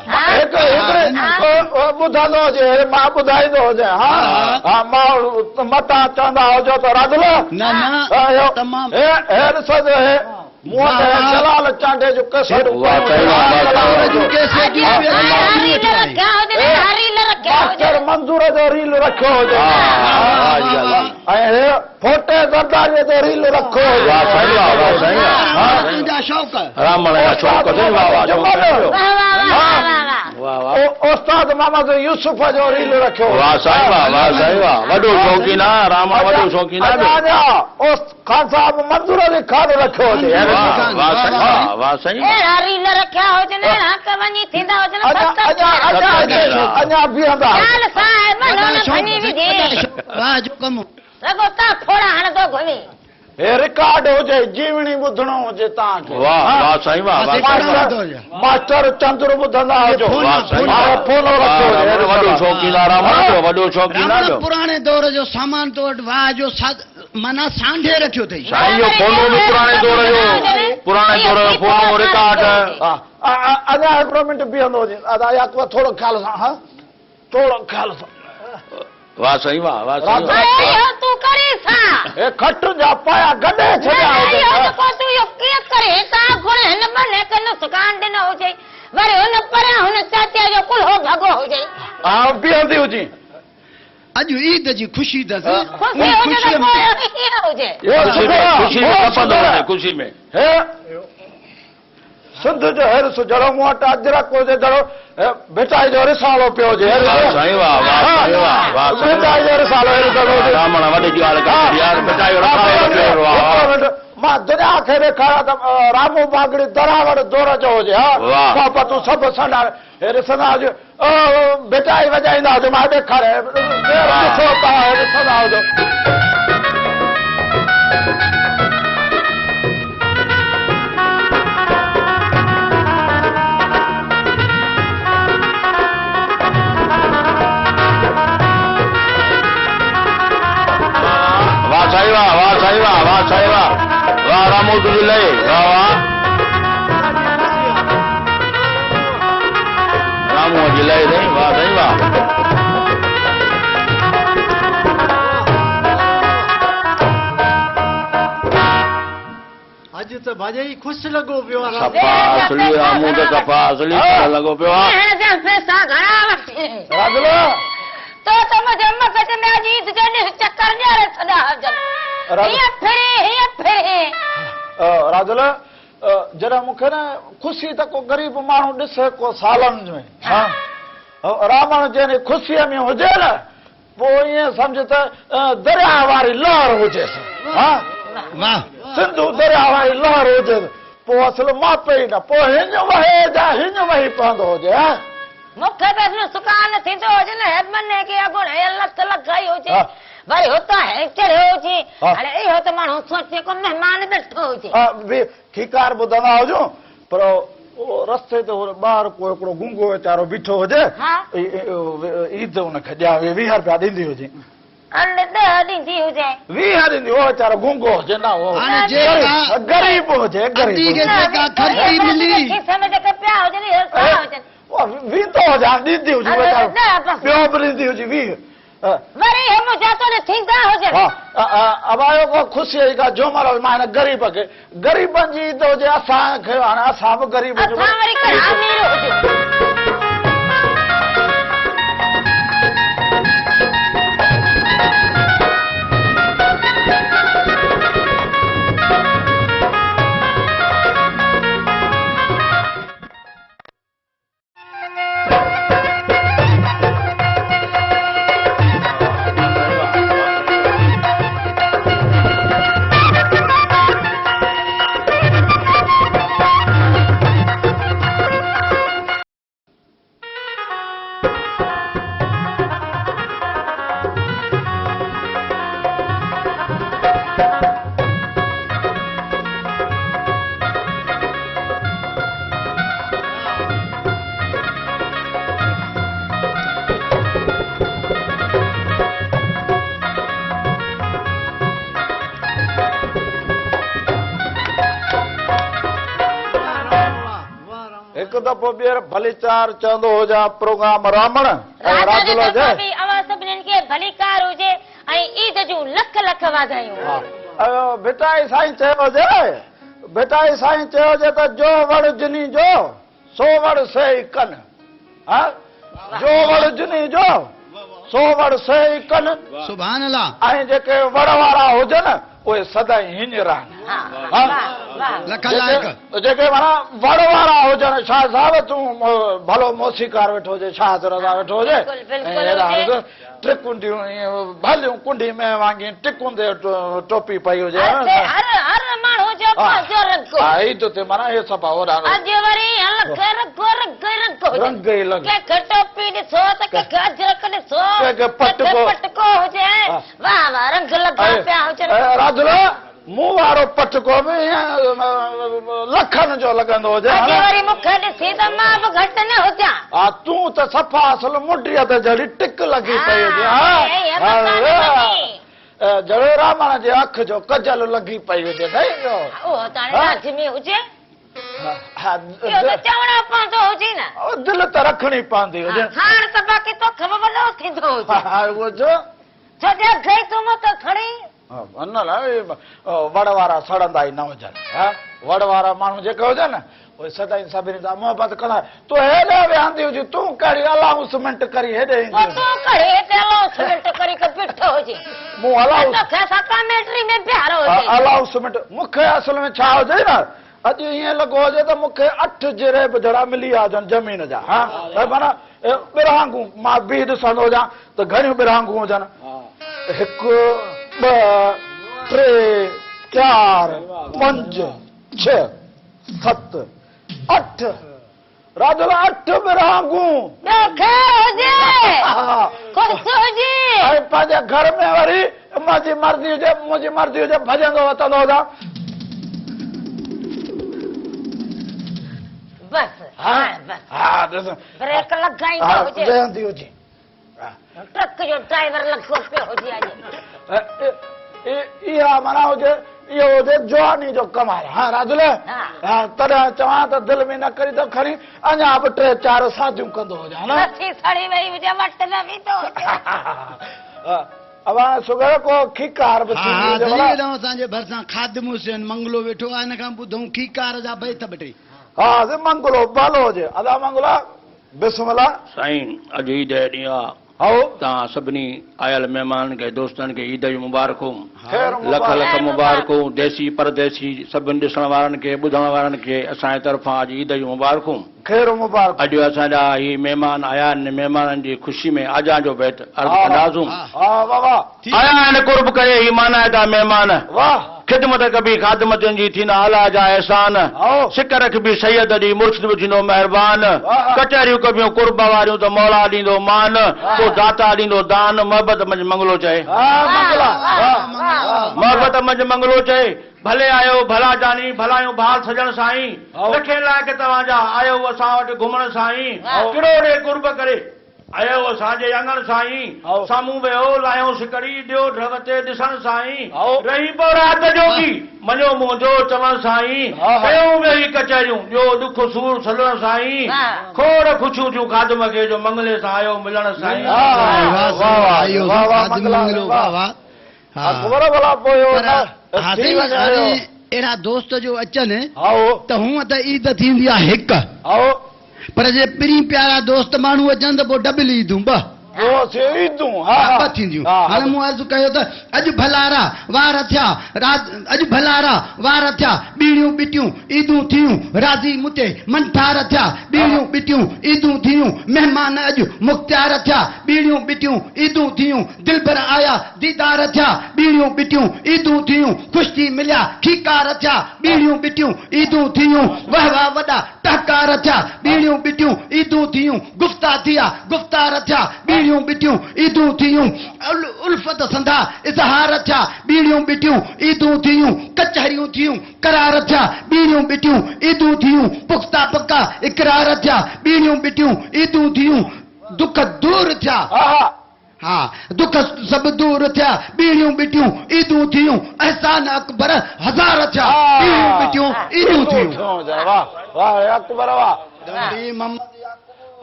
ॿुधंदो हुजे मां ॿुधाईंदो हुजे हा मां मथां चवंदा हुजो त राधल न तमामु ॾिसंदो जलाल चांडे जो केसर मंज़ूर जो रील रखियो हुजे ऐं फोटे ज़रदारी जो रील रखो उस्ताद मोहम्मद यूसुफ जो रील रखियो वॾो शौक़ीन आहे राम वॾो शौक़ीन आहे खान साहब मंज़ूर जी खाद रखियो हुजे अञा बीहंदा रिकॉर्ड हुजे जीवनी ॿुधणो हुजे तव्हांखे मास्टर चंद्र ॿुधंदा हुजो फोनो वॾो शौक़ीन आहे वॾो शौक़ीन आहे पुराणे दौर जो सामान तो वटि वाह जो माना सांढे रखियो अथई फोनो रिकॉर्ड अञा हिकिड़ो मिंट बीहंदो हुजे थोरो ख़्याल सां हा थोरो ख़्याल सां वाह सही वाह वाह तूं करे सा ए खट जा पाया गडे छया को तू यो के करे ता गुण न बने के न सुकान दिन हो जाई वरे उन पर उन चाचा जो कुल हो भगो हो जाई हां बीहंदी हुजी अॼु ईद जी ख़ुशी अथसि ख़ुशी में सिंध जो हेरस जहिड़ो मूं वटि अजरक हुजे जहिड़ो बेटाई जो रिसालो पियो हुजे मां दुनिया खे ॾेखारियां त रामू बागड़ी दरावड़ दौर जो हुजे हा तूं सभु सॾा ॾिसंदा हुजे बेटाई वॼाईंदा हुजे मां ॾेखारे ॾिसंदा हुजो वाह रामू तुझी लई वाह वाह रामू जी लई नहीं वाह सही वाह अॼु त भाॼी ख़ुशि लॻो पियो आहे सफ़ा असली रामू त सफ़ा असली लॻो पियो आहे तो मुझे मगज में अजीत जने चक्कर ॾियारे छॾा राजुल जॾहिं मूंखे न ख़ुशी त को ग़रीब माण्हू ॾिसे को सालनि में रावण जंहिं ख़ुशीअ में हुजे न त पोइ ईअं सम्झ त दरिया वारी लहर हुजेसि हा वाह सिंधू दरिया वारी लहर हुजे पोइ असुल मापे ई न पोइ हिन वहे जा हिन वही पवंदो हुजे हा मूंखे त हिन सुकान थींदो हुजे न हेमने खे अॻुण हे लख लखाई हुजे हा। वरी हुतां हे चढ़ियो हुजे हा। हाणे इहो त माण्हू सोचे को महिमान ॾिठो हुजे हा ठीकार ॿुधंदा हुजो पर रस्ते ते ॿाहिरि को हिकिड़ो गुंगो वीचारो बीठो हुजे हा। ईद हुनखे ॾियां 20 रुपया ॾींदी हुजे अने 10 ॾींदी हुजे 20 ॾींदी हो वीचारो गुंगो हुजे न हो हाणे जेका ग़रीब हुजे अदी खे ग़रीब जेका खर्ची मिली खीसे में जेके पिया हुजनि इहे छा हुजनि वीतो हुजे ॾींदी हुजे अरे, वीचारो न, बसि। ॿियो बि ॾींदी हुजे 20 वरी हे मुझातो न थींदा हुजनि अब आयो को ख़ुशी का झूमर मां हिन ग़रीब खे ग़रीबनि जी ईद हुजे असांखे हाणे असां बि ग़रीब हुजूं असां वरी कहिड़ा अमीर हुजूं हिकु दफ़ो ॿीहर भली चार चवंदो हुजां प्रोग्राम रामण ऐं राजुलो जे अवां सभिनीनि खे भलीकार हुजे ऐं ईद जूं लख लख वाधायूं बेटा साईं चयो हुजे बेटा साईं चयो हुजे त जो वण जिनी जो सो वण सही कन हा जो वण जिनी जो सो वण सही कन सुभान अल्लाह ऐं जेके वण वारा हुजनि उहे सदाई हींज रहनि लख लाइक जेके माना वण वारा हुजनि छा साहिब तूं भलो मौसीकार वेठो हुजे छा तरह वेठो हुजे टिकुंडियूं भलियूं कुंडी में वांगी टिकुंदे टोपी पई हुजे हर माण्हू जो पंहिंजो रंग ईद ते माना हे सभु अॼु वरी रंग ई लॻ कंहिंखे टोपी ॾिसो त कंहिंखे अजरक ॾिसो कंहिंखे पटको हुजे वाह वाह रंग लॻा पिया हुजनि राजुला मूं वारो पटको बि लखनि जो लॻंदो हुजे अॼु वरी मूंखे ॾिसी त मां बि घटि न हुजां हा तूं त सफ़ा असुल मुंडीअ ते जहिड़ी टिक लॻी पई हुजे जहिड़े रामण जे अख जो कजल लॻी पई हुजे उहो त हाणे लाज़मी हुजे इहो त चवणो पवंदो हुजे न दिलि त रखणी पवंदी हुजे हाणे त बाक़ी तोखे बि वॾो थींदो हुजे उहो जो छो जे गई तूं मूं त खणी वड़ वारा सड़ंदा ई न हुजनि वड़ वारा माण्हू जेके हुजनि उहे सदाई सभिनी सां मोहबत कंदा तूं हेॾे विहंदी हुजे तूं कहिड़ी अलाउंसमेंट करी हेॾे तूं कहिड़ी हेॾे अलाउंसमेंट करी के बीठो हुजे मूं अलाउंस तोखे असां कमेंट्री में बिहारो हुजे अलाउंसमेंट मूंखे असल में छा हुजे न अॼु ईअं लॻो हुजे त मूंखे 8 जिरेब जहिड़ा मिली विया हुजनि ज़मीन जा हा माना बिरहांगूं मां बि ॾिसंदो हुजां त घणियूं बिरहांगूं हुजनि 1 2 3 4 5 6 7 8 राजुला 8 बिरहांगूं ऐं पंहिंजे घर में वरी मुंहिंजी मर्ज़ी हुजे भॼंदो वतंदो हुजां बस हा ब्रेक लॻाईंदो हुजे वेहंदी हुजे ट्रक जो ड्राइवर लॻो पियो हुजे अॼु इहा माना हुजे इहो हुजे जवानी जो कमाल हा राजुल हा तॾहिं चवां त दिलि में न करी त खणी अञा बि 3 4 शादियूं कंदो हुजां न सड़ी वई हुजे वट न वेंदो अवां सुगर को खीकार बि असांजे भरिसां खादिम हुसैन मंगलो वेठो आहे हिन खां ॿुधूं खीकार जा बैत ॿ टे हा मंगलो भलो हुजे अदा मंगला बिस्मिल्लाह साईं अॼु ई 10 ॾींहं तव्हां सभिनी आयल महिमान खे दोस्तनि खे ईद जूं मुबारकूं ख़ैर लख मुबारक। लख मुबारकूं देसी परदेसी सभिनी ॾिसण वारनि खे ॿुधण वारनि खे असांजे तरफ़ां अॼु ईद जूं मुबारकूं ख़ैर मुबारक। अॼु असांजा ही महिमान आया आहिनि महिमाननि जी ख़ुशी में आजा जो बैत अर्ज़ कंदासूं वाह वाह वाह आया आहिनि कुर्ब करे ही माना था महिमान वाह ख़िदमत कबी ख़ादमतनि जी थींदा अला जा एहसान सिक रखबी सैयद जी मुर्शिद बि थींदो महिरबान कचहरियूं कबियूं कुर्ब वारियूं त मौला ॾींदो मान को दाता ॾींदो दान मोहबत मंझि मंगलो चए मोहबत मंझि मंगलो चए भले आयो भला जानी भलायूं भाल सजण साईं रखे लाइक़ तव्हांजा आयो असां वटि घुमण साईं किड़ो ॾे कुर्ब करे आयो असांजे अंगण साईं साम्हूं वियो लाहियो सिकड़ी ॾियो ढग ते ॾिसण साईं रही पियो राति जो बि मञो मुंहिंजो चवण साईं कयूं वेही कचहरियूं ॿियो दुख सूर सलण साईं खोड़ खुशियूं थियूं खादम खे जो मंगले सां आयो मिलण साईं अहिड़ा दोस्त जो अचनि त हूअं त ईद थींदी आहे हिकु पर जे पहिरीं प्यारा दोस्त माण्हू अचनि त पोइ डबल ईदूं थींदियूं हाणे मूं अर्ज़ु कयो त अॼु भलारा वार थिया अॼु भलारा वार थिया बीड़ियूं बिटियूं ईदूं थियूं राज़ी मुते मनठार थिया बीड़ियूं बिटियूं ईदूं थियूं महिमान अॼु मुख़्तियार थिया बीड़ियूं बिटियूं ईदूं थियूं दिलबर आया दीदार थिया बीड़ियूं बिटियूं ईदूं थियूं ख़ुशी मिलिया खीकार थिया बीड़ियूं बिटियूं ईदूं थियूं वाह वाह वॾा टहकार थिया बीड़ियूं बिटियूं ईदूं थियूं गुफ़्ता थिया गुफ़्तार थिया बीड़ियूं बिटियूं ईदूं थियूं उल्फत संधा इज़हार थिया बीड़ियूं बिटियूं ईदूं थियूं कचहरियूं थियूं करार थिया बीड़ियूं बिटियूं ईदूं थियूं पुख्ता पक्का इकरार थिया बीड़ियूं बिटियूं ईदूं थियूं दुख दूर थिया हा दुख सभु दूर थिया बीड़ियूं बिटियूं ईदूं थियूं एहसान अकबर हज़ार थिया बीड़ियूं बिटियूं ईदूं थियूं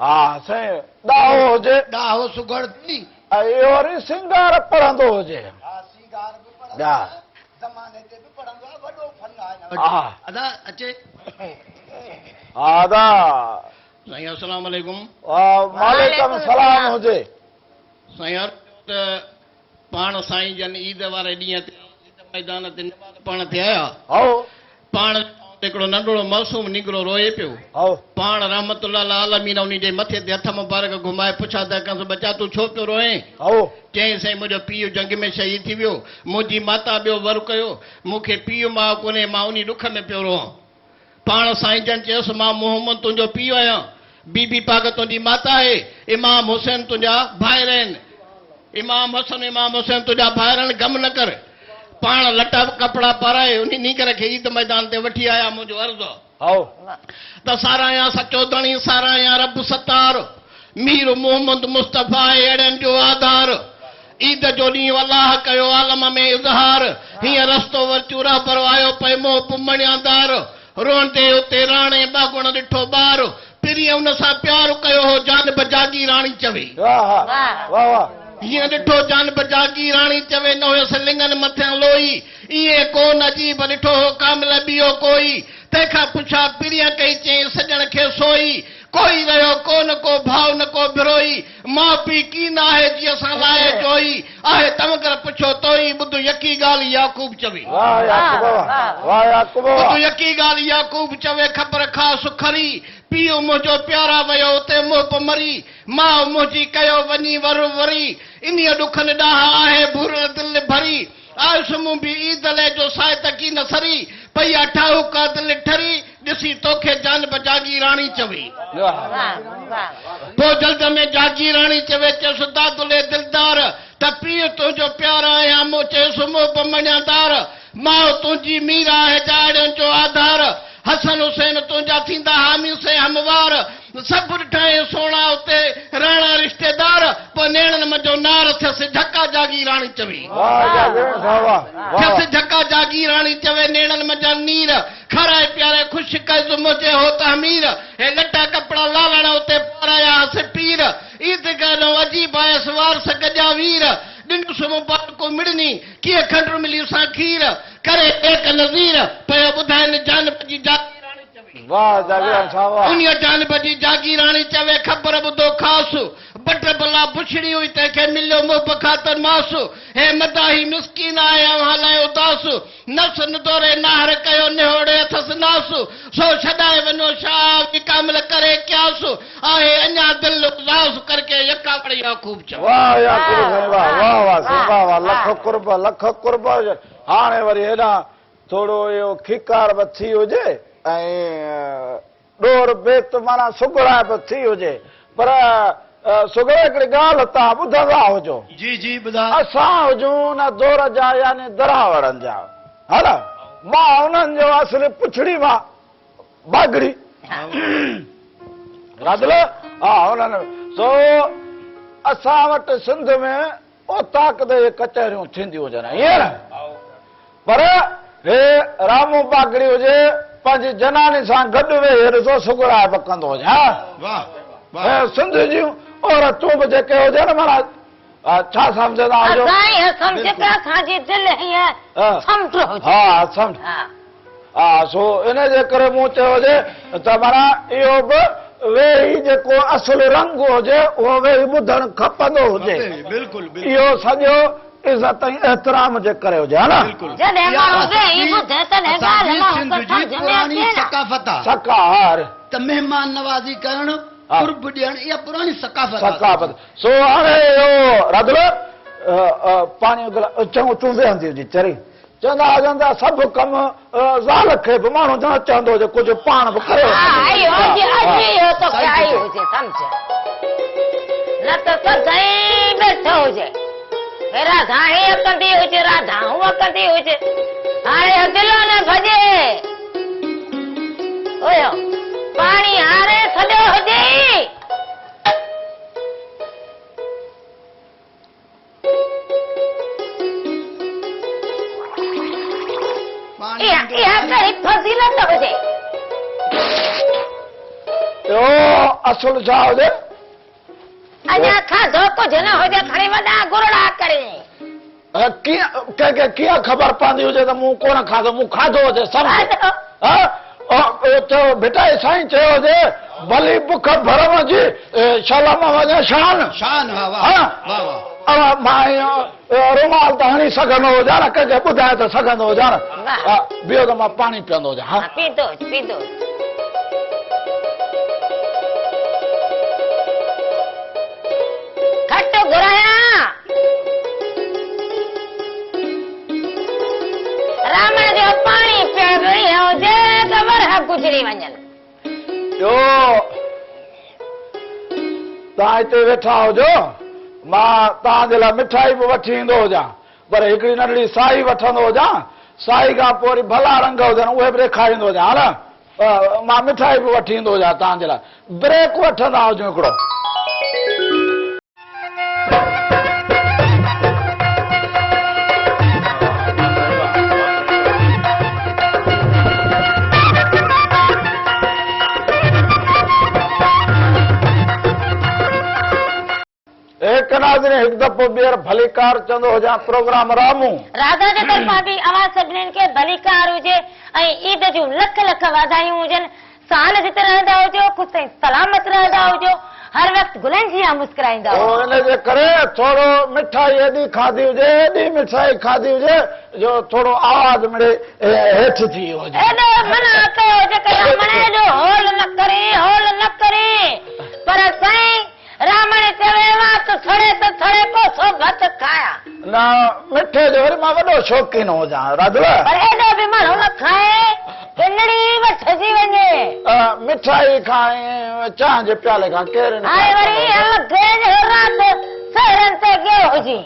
हा साईं ॾाहो हुजे ॾाहो सुगड़ थी ऐं वरी सिंगार पढ़ंदो हुजे ज़माने ते बि पढ़ंदो आहे वॾो फन आहे अदा अचे आदा साईं अस्सलाम वालेकुम वालेकुम सलाम हुजे साईं त पाण साईं जन ईद वारे ॾींहं ते ईद मैदान ते नमाज़ पढ़ण ते आया पाण हिकिड़ो नंढड़ो मासूम निकिरो रोए पियो पाण रहमतुल्लाह आलमीन उन जे मथे ते हथ मुबारक घुमाए पुछा त कंहिं बचा तूं छो पियो रोए चईं साईं मुंहिंजो पीउ जंग में शहीद थी वियो मुंहिंजी माता ॿियो वर कयो मूंखे पीउ माउ कोन्हे मां उन ॾुख में पियो रोआं पाण साईं जन चयोसि मां मोहम्मद तुंहिंजो पीउ आहियां बीबी पाक तुंहिंजी माता आहे इमाम हुसैन तुंहिंजा भाइर आहिनि इमाम हुसैन तुंहिंजा भाइर आहिनि गम न कर पाण लटा कपिड़ा पाराए उन करे खे ईद मैदान ते वठी आया मुंहिंजो अर्ज़ु त सारायां सचो धणी सारायां रब सतार मीर मोहम्मद मुस्तफ़ा अहिड़नि जो आधार ईद जो ॾींहुं अलाह कयो आलम में इज़हार हीअं रस्तो वर चूरा परवायो पए मोह पुमणियादार रोंदे उते राणे बागुण ॾिठो ॿार पिरीअ हुन सां प्यार कयो हो जान बजागी राणी चवे हीअं ॾिठो जान बजागी राणी चवे न हुयसि लिंगनि मथियां लोई ईअं कोन अजीब ॾिठो हो कामिल ॿियो कोई तंहिंखां पुछा पिरीअ कई चई सजण खे सोई कोई रहियो कोन को भाव न को बिरोई माउ पीउ कीन आहे जीअं असां लाइ जोई आहे तमगर पुछो तोई ॿुध यकी ॻाल्हि याकूब चवे ॿुध यकी ॻाल्हि याकूब चवे ख़बर ख़ासि खरी पीउ मुंहिंजो प्यारा वियो उते मुंह मरी माउ मुंहिंजी कयो वञी वर वरी इन्हीअ ॾुखनि ॾांहुं आहे भुर दिलि भरी आयुसि बि ईद ले जो साहित की न सरी पई अठाऊ का दिलि ठरी ॾिसी तोखे जान बजागी राणी चवे पोइ जल्द में जागी राणी चवे चयोसि दादुले दिलदार त पीउ तुंहिंजो प्यारा आहियां मूं चयोसि मुंह मञादार माउ तुंहिंजी मीरा आहे जाड़ियुनि जो आधार हसन हुसैन तुंहिंजा थींदा हामी से हमवार सभु ॾिठा सोना उते राणा रिश्तेदार पोइ नेणनि मुंहिंजो नार थियसि झका जागी राणी चवे थियसि झका जागी राणी चवे नेणनि मुंहिंजा नीर खाराए प्यारे ख़ुशि कयुसि मुंहिंजे हो तमीर हे लटा कपिड़ा लालण उते पाराया हसि पीर ईद गानो अजीब आयसि वारस गजा वीर ॾिंडुसि मुबारको मिड़नी कीअं खंड मिली सां खीर करे एक नज़ीर पियो ॿुधाइनि जानब जी जागी राणी चवे उन जानब जी जागी राणी चवे ख़बर ॿुधो ख़ासि बट भला बुश पुछड़ी हुई तंहिंखे मिलियो मुंह बखातर मासु हे मदाही मिसकीन आया हलायो दासु नफ़्स नदोरे नाहर कयो निहोड़े अथसि नासु सो छॾाए वञो शाह विकामल करे क्यासु आहे अञा दिल उदास करके यका पड़ी याकूब चओ वाह याकूब साईं वाह वाह वाह साईं वाह वाह लख कुर्ब हाणे वरी हेॾां थोरो इहो खिकार बि थी हुजे ऐं ॾोर बेत माना सुगड़ा बि थी हुजे पर सुगड़ा हिकिड़ी ॻाल्हि तव्हां ॿुधंदा हुजो जी जी ॿुधा असां हुजूं न दौर जा यानी दरावड़नि जा हा न मां उन्हनि जो असली पुछड़ी मां बागड़ी रादल हा उन्हनि सो असां वटि सिंध में ओ ताक़त जी कचहरियूं थींदियूं हुजनि ईअं न पर हे रामू बागड़ी हुजे पंहिंजी जनानी सां गॾु वेही ॾिसो सुगड़ा पकंदो हुजे हा सिंध जूं औरतूं बि जेके हुजनि माना छा सम्झंदा हुजो हा सम्झ हा सो इन जे करे मूं चयो हुजे त माना इहो बि वेही जेको असुल रंग हुजे उहो वेही ॿुधणु खपंदो हुजे बिल्कुलु इहो सॼो इज़त ऐं एतिराम जे करे हुजे हा न सकाफ़त आहे सकाहार त महिमान नवाज़ी करणु कुर्ब ॾियणु इहा पुराणी सकाफ़त सो हाणे इहो रदल पाणी चङो तूं वेहंदी हुजे चरी चवंदा हुजनि था सभु कम ज़ाल खे बि माण्हू न चवंदो हुजे कुझु पाण बि करे राधा हीअं कंदी हुजे राधा हूअं कंदी हुजे हाणे दिलो न भॼे पाणी हारे छॾियो हुजे इहा कहिड़ी फज़ीलत हुजे असुल छा हुजे अञा खाधो कुझु न हुजे खणी वॾा गुरड़ा करे कंहिंखे कीअं ख़बर पवंदी हुजे त मूं कोन खाधो मूं खाधो हुजे चयो बेटा साईं चयो हुजे भली बुख भरम जी शलम वञे शान मां रुमाल त हणी सघंदो हुजां न कंहिंखे ॿुधाए त सघंदो हुजां न ॿियो त मां पाणी पीअंदो हुजां पीतो खटो घुरायां रामण जो पाणी पीअणो हुजे त वरह गुज़री वञनि तव्हां हिते वेठा हुजो मां तव्हांजे लाइ मिठाई बि वठी ईंदो हुजां पर हिकिड़ी नंढड़ी साई वठंदो हुजां साई खां पोइ वरी भला रंग हुजनि उहे बि ॾेखारींदो हुजां हा न मां मिठाई बि वठी ईंदो हुजां तव्हांजे लाइ ब्रेक वठंदा हुजूं हिकिड़ो हिकु दफ़ो ॿीहर भलीकार चवंदो हुजां प्रोग्राम रामू राधा जे तरफ़ां बि अवां सभिनीनि खे भलीकार हुजे ऐं ईद जूं लख लख वाधायूं हुजनि साल जिते रहंदा हुजो ख़ुशि सलामत रहंदा हुजो हर वक़्तु गुलनि जी मुस्कुराईंदा हुजो इन जे करे थोरो मिठाई एॾी खाधी हुजे एॾी मिठाई खाधी हुजे जो थोरो आवाज़ मिड़े हेठि थी हुजे एॾो मना कयो जेके रामण एॾो होल न करे पर साईं रामण चवेवा त थोड़े को सोभत खाया न मिठे जो वरी मां वॾो शौक़ीन हुजां राधव पर एॾो बि माण्हू न खाए किनड़ी वठजी वञे मिठाई खाए चांहि जे प्याले खां केरु हाणे वरी रात सहरनि ते गयो हुजी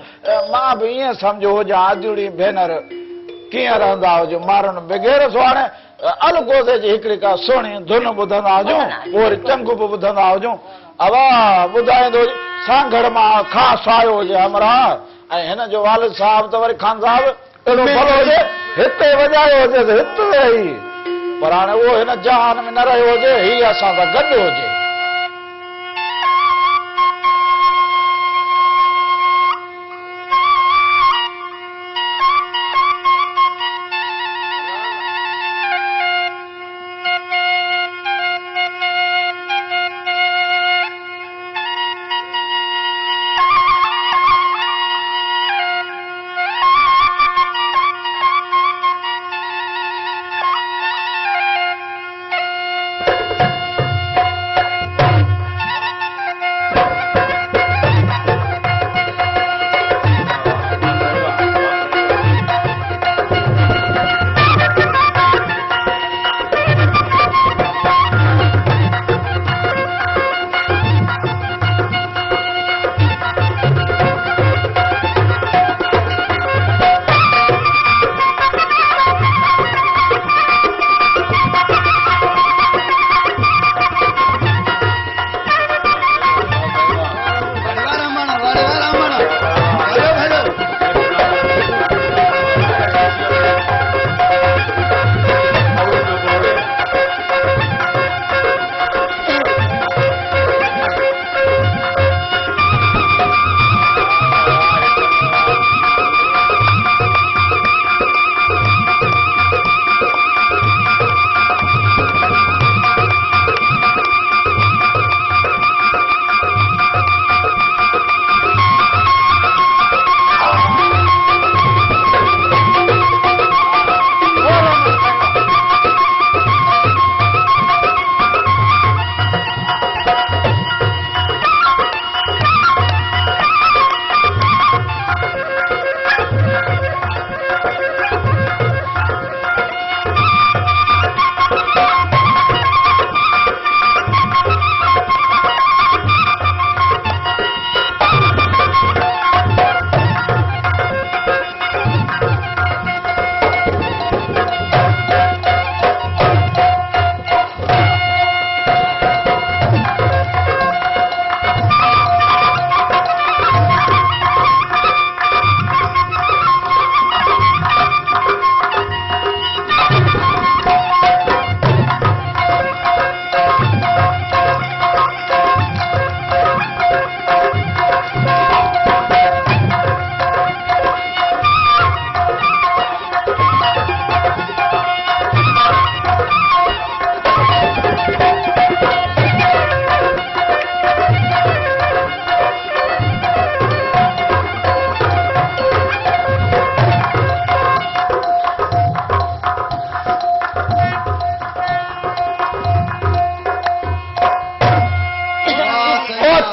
मां बि ईअं सम्झो हुजां अधूरी भेनर कीअं रहंदा हुजो मारनि बग़ैर सो हाणे अलगोज़े जी हिकिड़ी का सुहिणी धुन ॿुधंदा हुजूं वरी चंगु बि ॿुधंदा हुजूं अवा ॿुधाईंदो सांगड़ मां ख़ासि आयो हुजे हमरा ऐं हिन जो वालिद साहिब त वरी खान साहिब एॾो भलो हुजे हिते वॼायो हुजे त हिते वेही पर हाणे उहो हिन जहान में न रहियो हुजे हीअ असां सां गॾु हुजे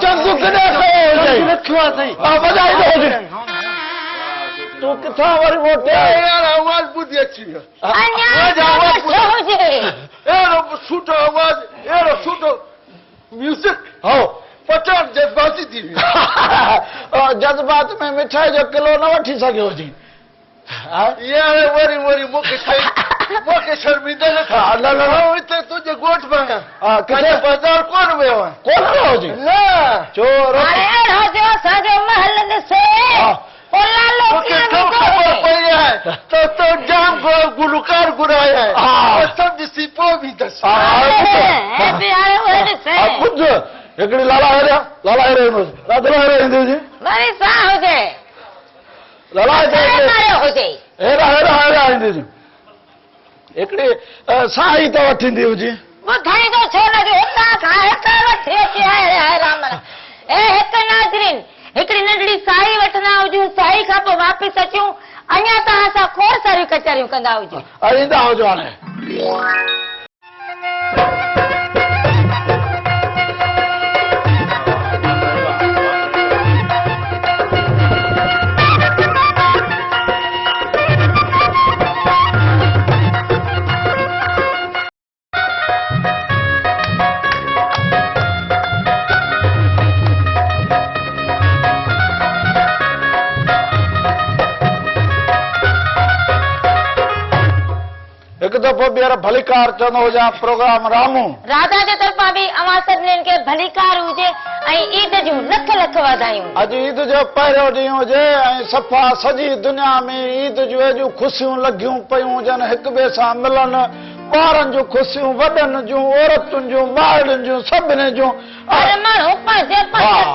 चंगू किथे कयो हुजे रखियो आहे साईं वॼाई थो हुजे तूं किथां वरी मोटिया यार आवाज़ ॿुधी अची वियो अञा छो हुजे अहिड़ो सुठो आवाज़ अहिड़ो सुठो म्यूज़िक हो पचास जज़्बाती थी वियो जज़्बात में मिठाई जो किलो न वठी सघियो हुजे यार वरी मूंखे शर्मिंदा न हा, न, न, न। हिते तुंहिंजे ॻोठ में किथे बाज़ार कोन वियो आहे कोन वियो हुजे न चोर हाणे अहिड़ो जो असांजो महल ॾिसे हा। पोइ लालो मूंखे कीअं तो ईंदो ख़बर हुजे? पई आहे तो जाम गुलकार घुराया आहे हा। सम्झी पोइ बि दसि हा, हे बि आयो उहे ॾिसे ॿुध हिकिड़ी लाला हेरिया ईंदी हुजे वरी सां हुजे लाला मारियो हुजे हेरा ईंदी हुजे हिकिड़ी साई त वठींदी हुजे ॿुधाईंदो छो न जो हितां खां हितां वठी अची हाय राम ए हिकु नाज़रीन हिकिड़ी नंढड़ी साई वठंदा हुजूं साई खां पोइ वापसि अचूं अञा तव्हां सां खोड़ सारियूं कचरियूं कंदा हुजूं ईंदा हुजो हाणे हिकु दफ़ो ॿीहर भलीकार चवंदो हुजां प्रोग्राम रामू राधा जे तरफ़ां बि अवां सभिनीनि खे भलीकार हुजे ऐं ईद जूं लख लख वाधायूं अॼु ईद जो पहिरियों ॾींहुं हुजे ऐं सफ़ा सॼी दुनिया में ईद जूं एॾियूं ख़ुशियूं लॻियूं पयूं हुजनि हिक ॿिए सां मिलनि ॿारनि जूं ख़ुशियूं वॾनि जूं औरतुनि जूं ॿारनि जूं सभिनी जूं हर माण्हू पंहिंजे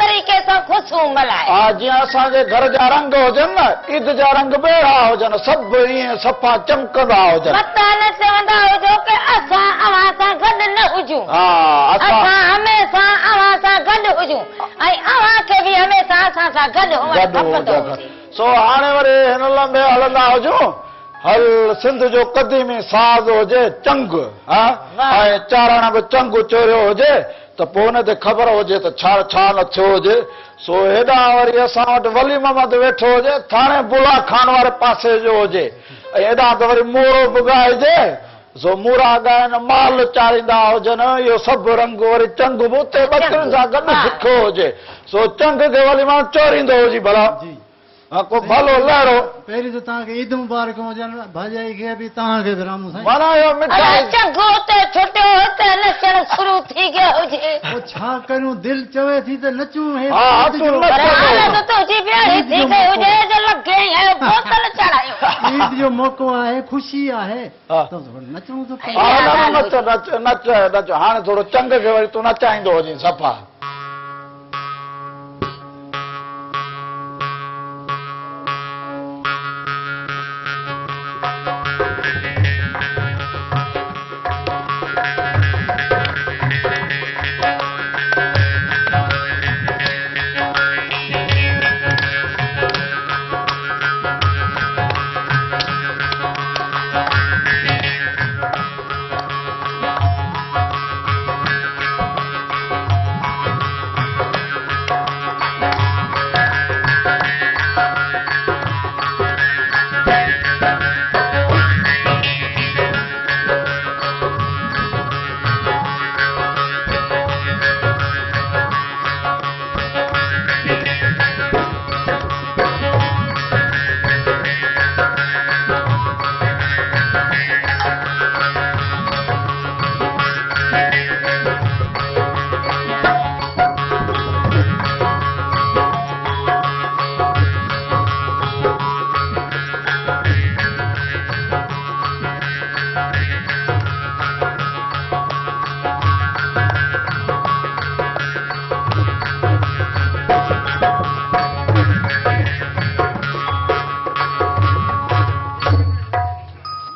तरीक़े सां ख़ुशियूं मल्हाए हा जीअं असांजे घर जा रंग हुजनि न ईद जा रंग ॿेड़ा हुजनि सभु ईअं सफ़ा चमकंदा हुजनि मता न चवंदा हुजो की असां अवां सां गॾु न हुजूं हा असां हमेशा अवां सां गॾु हुजूं ऐं अवां खे बि हमेशा असां सां गॾु हुअणु खपंदो हुजे सो हाणे वरी हिन लंबे हलंदा हुजूं हल सिंध जो क़दीमी साज़ हुजे चंग ऐं चारण बि चंग चोरियो हुजे त पोइ हुन ते ख़बर हुजे त छा छा न थियो हुजे सो हेॾां वरी असां वटि वली मोहम्मद वेठो हुजे थाणे बुला खान वारे पासे जो हुजे ऐं हेॾां त वरी मूरो बि ॻाइजे सो मूरा ॻाइनि माल चाढ़ींदा हुजनि इहो सभु रंग वरी चंग बि उते ॿकरियुनि सां गॾु सिखियो हुजे सो चंग खे वरी माण्हू चोरींदो हुजे भला को भलो लहरो पहिरीं त तव्हांखे ईद मुबारक हुजनि भाॼाई खे बि तव्हांखे बि रामू साईं माना इहो मिठाई चङो ते छुटियो हिते नचण शुरू थी गयो हुजे पोइ छा करूं दिलि चवे थी त नचूं हे हा, ईद तूं जो- नच। पर हालत तुंहिंजी ॿीहरी थी गई हुजे जो लॻे ई आयो बोतल चढ़ायो ईद जो मौक़ो आहे ख़ुशी आहे हा। त नचूं थो हा, नच नच नच नच हाणे थोरो चंग खे वरी तूं नचाईंदो हुजे सफ़ा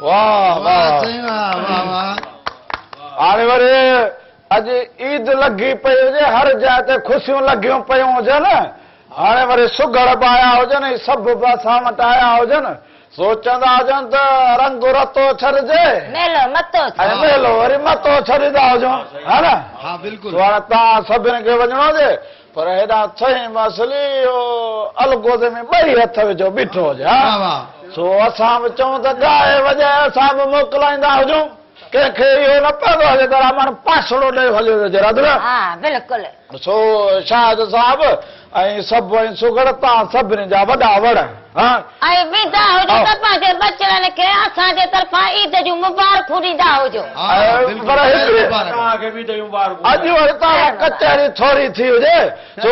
वाह वाह साईं वाह वाह वाह हाणे वरी अॼु ईद लॻी पई हुजे हर जाइ ते ख़ुशियूं लॻियूं पियूं हुजनि हाणे वरी सुघड़ बि आया हुजनि सभु बि असां वटि आया हुजनि सोचंदा हुजनि त रंग रतो छॾिजे मेलो मतो ऐं मेलो वरी मतो छॾींदा हुजूं हा न हा बिल्कुलु हाणे तव्हां सभिनी खे वञिणो हुजे पर हेॾा छहीं मसली अलगोदे में ॿई हथ विझो बीठो हुजे वाह हा वाह सो असां बि चऊं त ॻाए वॼाए असां बि मोकिलाईंदा हुजूं कंहिंखे इहो न पवंदो हुजे त माण्हू पासड़ो ॾेई हलियो हुजे राधर हा बिल्कुलु सो शाहिद साहब ऐं सभु ऐं सुगड़ तव्हां सभिनी जा वॾा वड़ हा ऐं ॿींदा हुजो त पंहिंजे बचड़नि खे असांजे तरफ़ां ईद जूं मुबारकूं ॾींदा हुजो पर हिकिड़ी तव्हांखे बि ॾेयूं ॿार अॼु वरी तव्हां कचहरी थोरी थी हुजे सो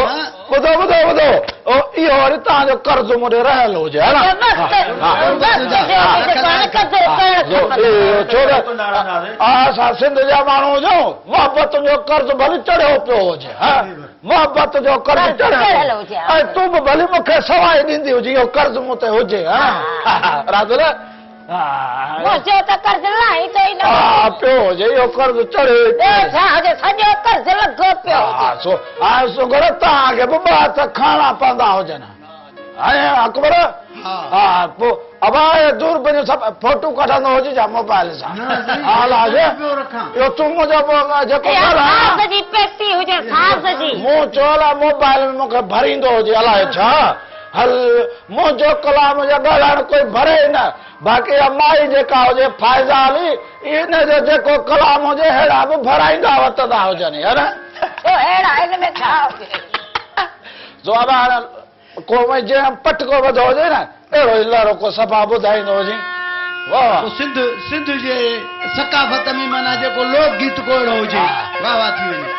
ॿुधो ॿुधो ॿुधो इहो वरी तव्हांजो कर्ज़ मूंखे रहियल हुजे हा असां सिंध जा माण्हू हुजूं मोहबत जो कर्ज़ भली चढ़ियो पियो हुजे हा मोहबत जो कर्ज़ चढ़ियो ऐं तूं बि भली मूंखे सवाइ ॾींदी हुजे इहो कर्ज़ मूं ते हुजे हा राधर मुंहिंजो त कर्ज़ लाही तो ई न हा पियो हुजे इहो कर्ज़ चढ़े छा हुजे सॼो कर्ज़ लॻो पियो हुजे हाणे सुगड़ तव्हांखे बि ॿ हथ खणणा पवंदा हुजनि ऐं अकबर हा पोइ अब दूरबीन सभु फोटू कढंदो हुजे छा मोबाइल सां इहो तूं मुंहिंजो जेको साज़ जी पेटी हुजे साज़ जी मूं चयो मोबाइल में मूंखे भरींदो हुजे अलाए छा हल मुंहिंजो कलाम जो ॻाल्हाइण कोई भरे न बाक़ी माई जेका हुजे फ़ाइदा हली इन जो जेको कलाम हुजे अहिड़ा बि भराईंदा वरितंदा हुजनि यार अहिड़ा हिन में छा हुजे जो अब हाणे को भई जीअं पटको वधो हुजे न अहिड़ो ई लड़ो को सफ़ा ॿुधाईंदो हुजे वाह तो सिंध सिंध जे सकाफ़त में माना जेको लोक गीत को अहिड़ो हुजे वाह वाह थी वञे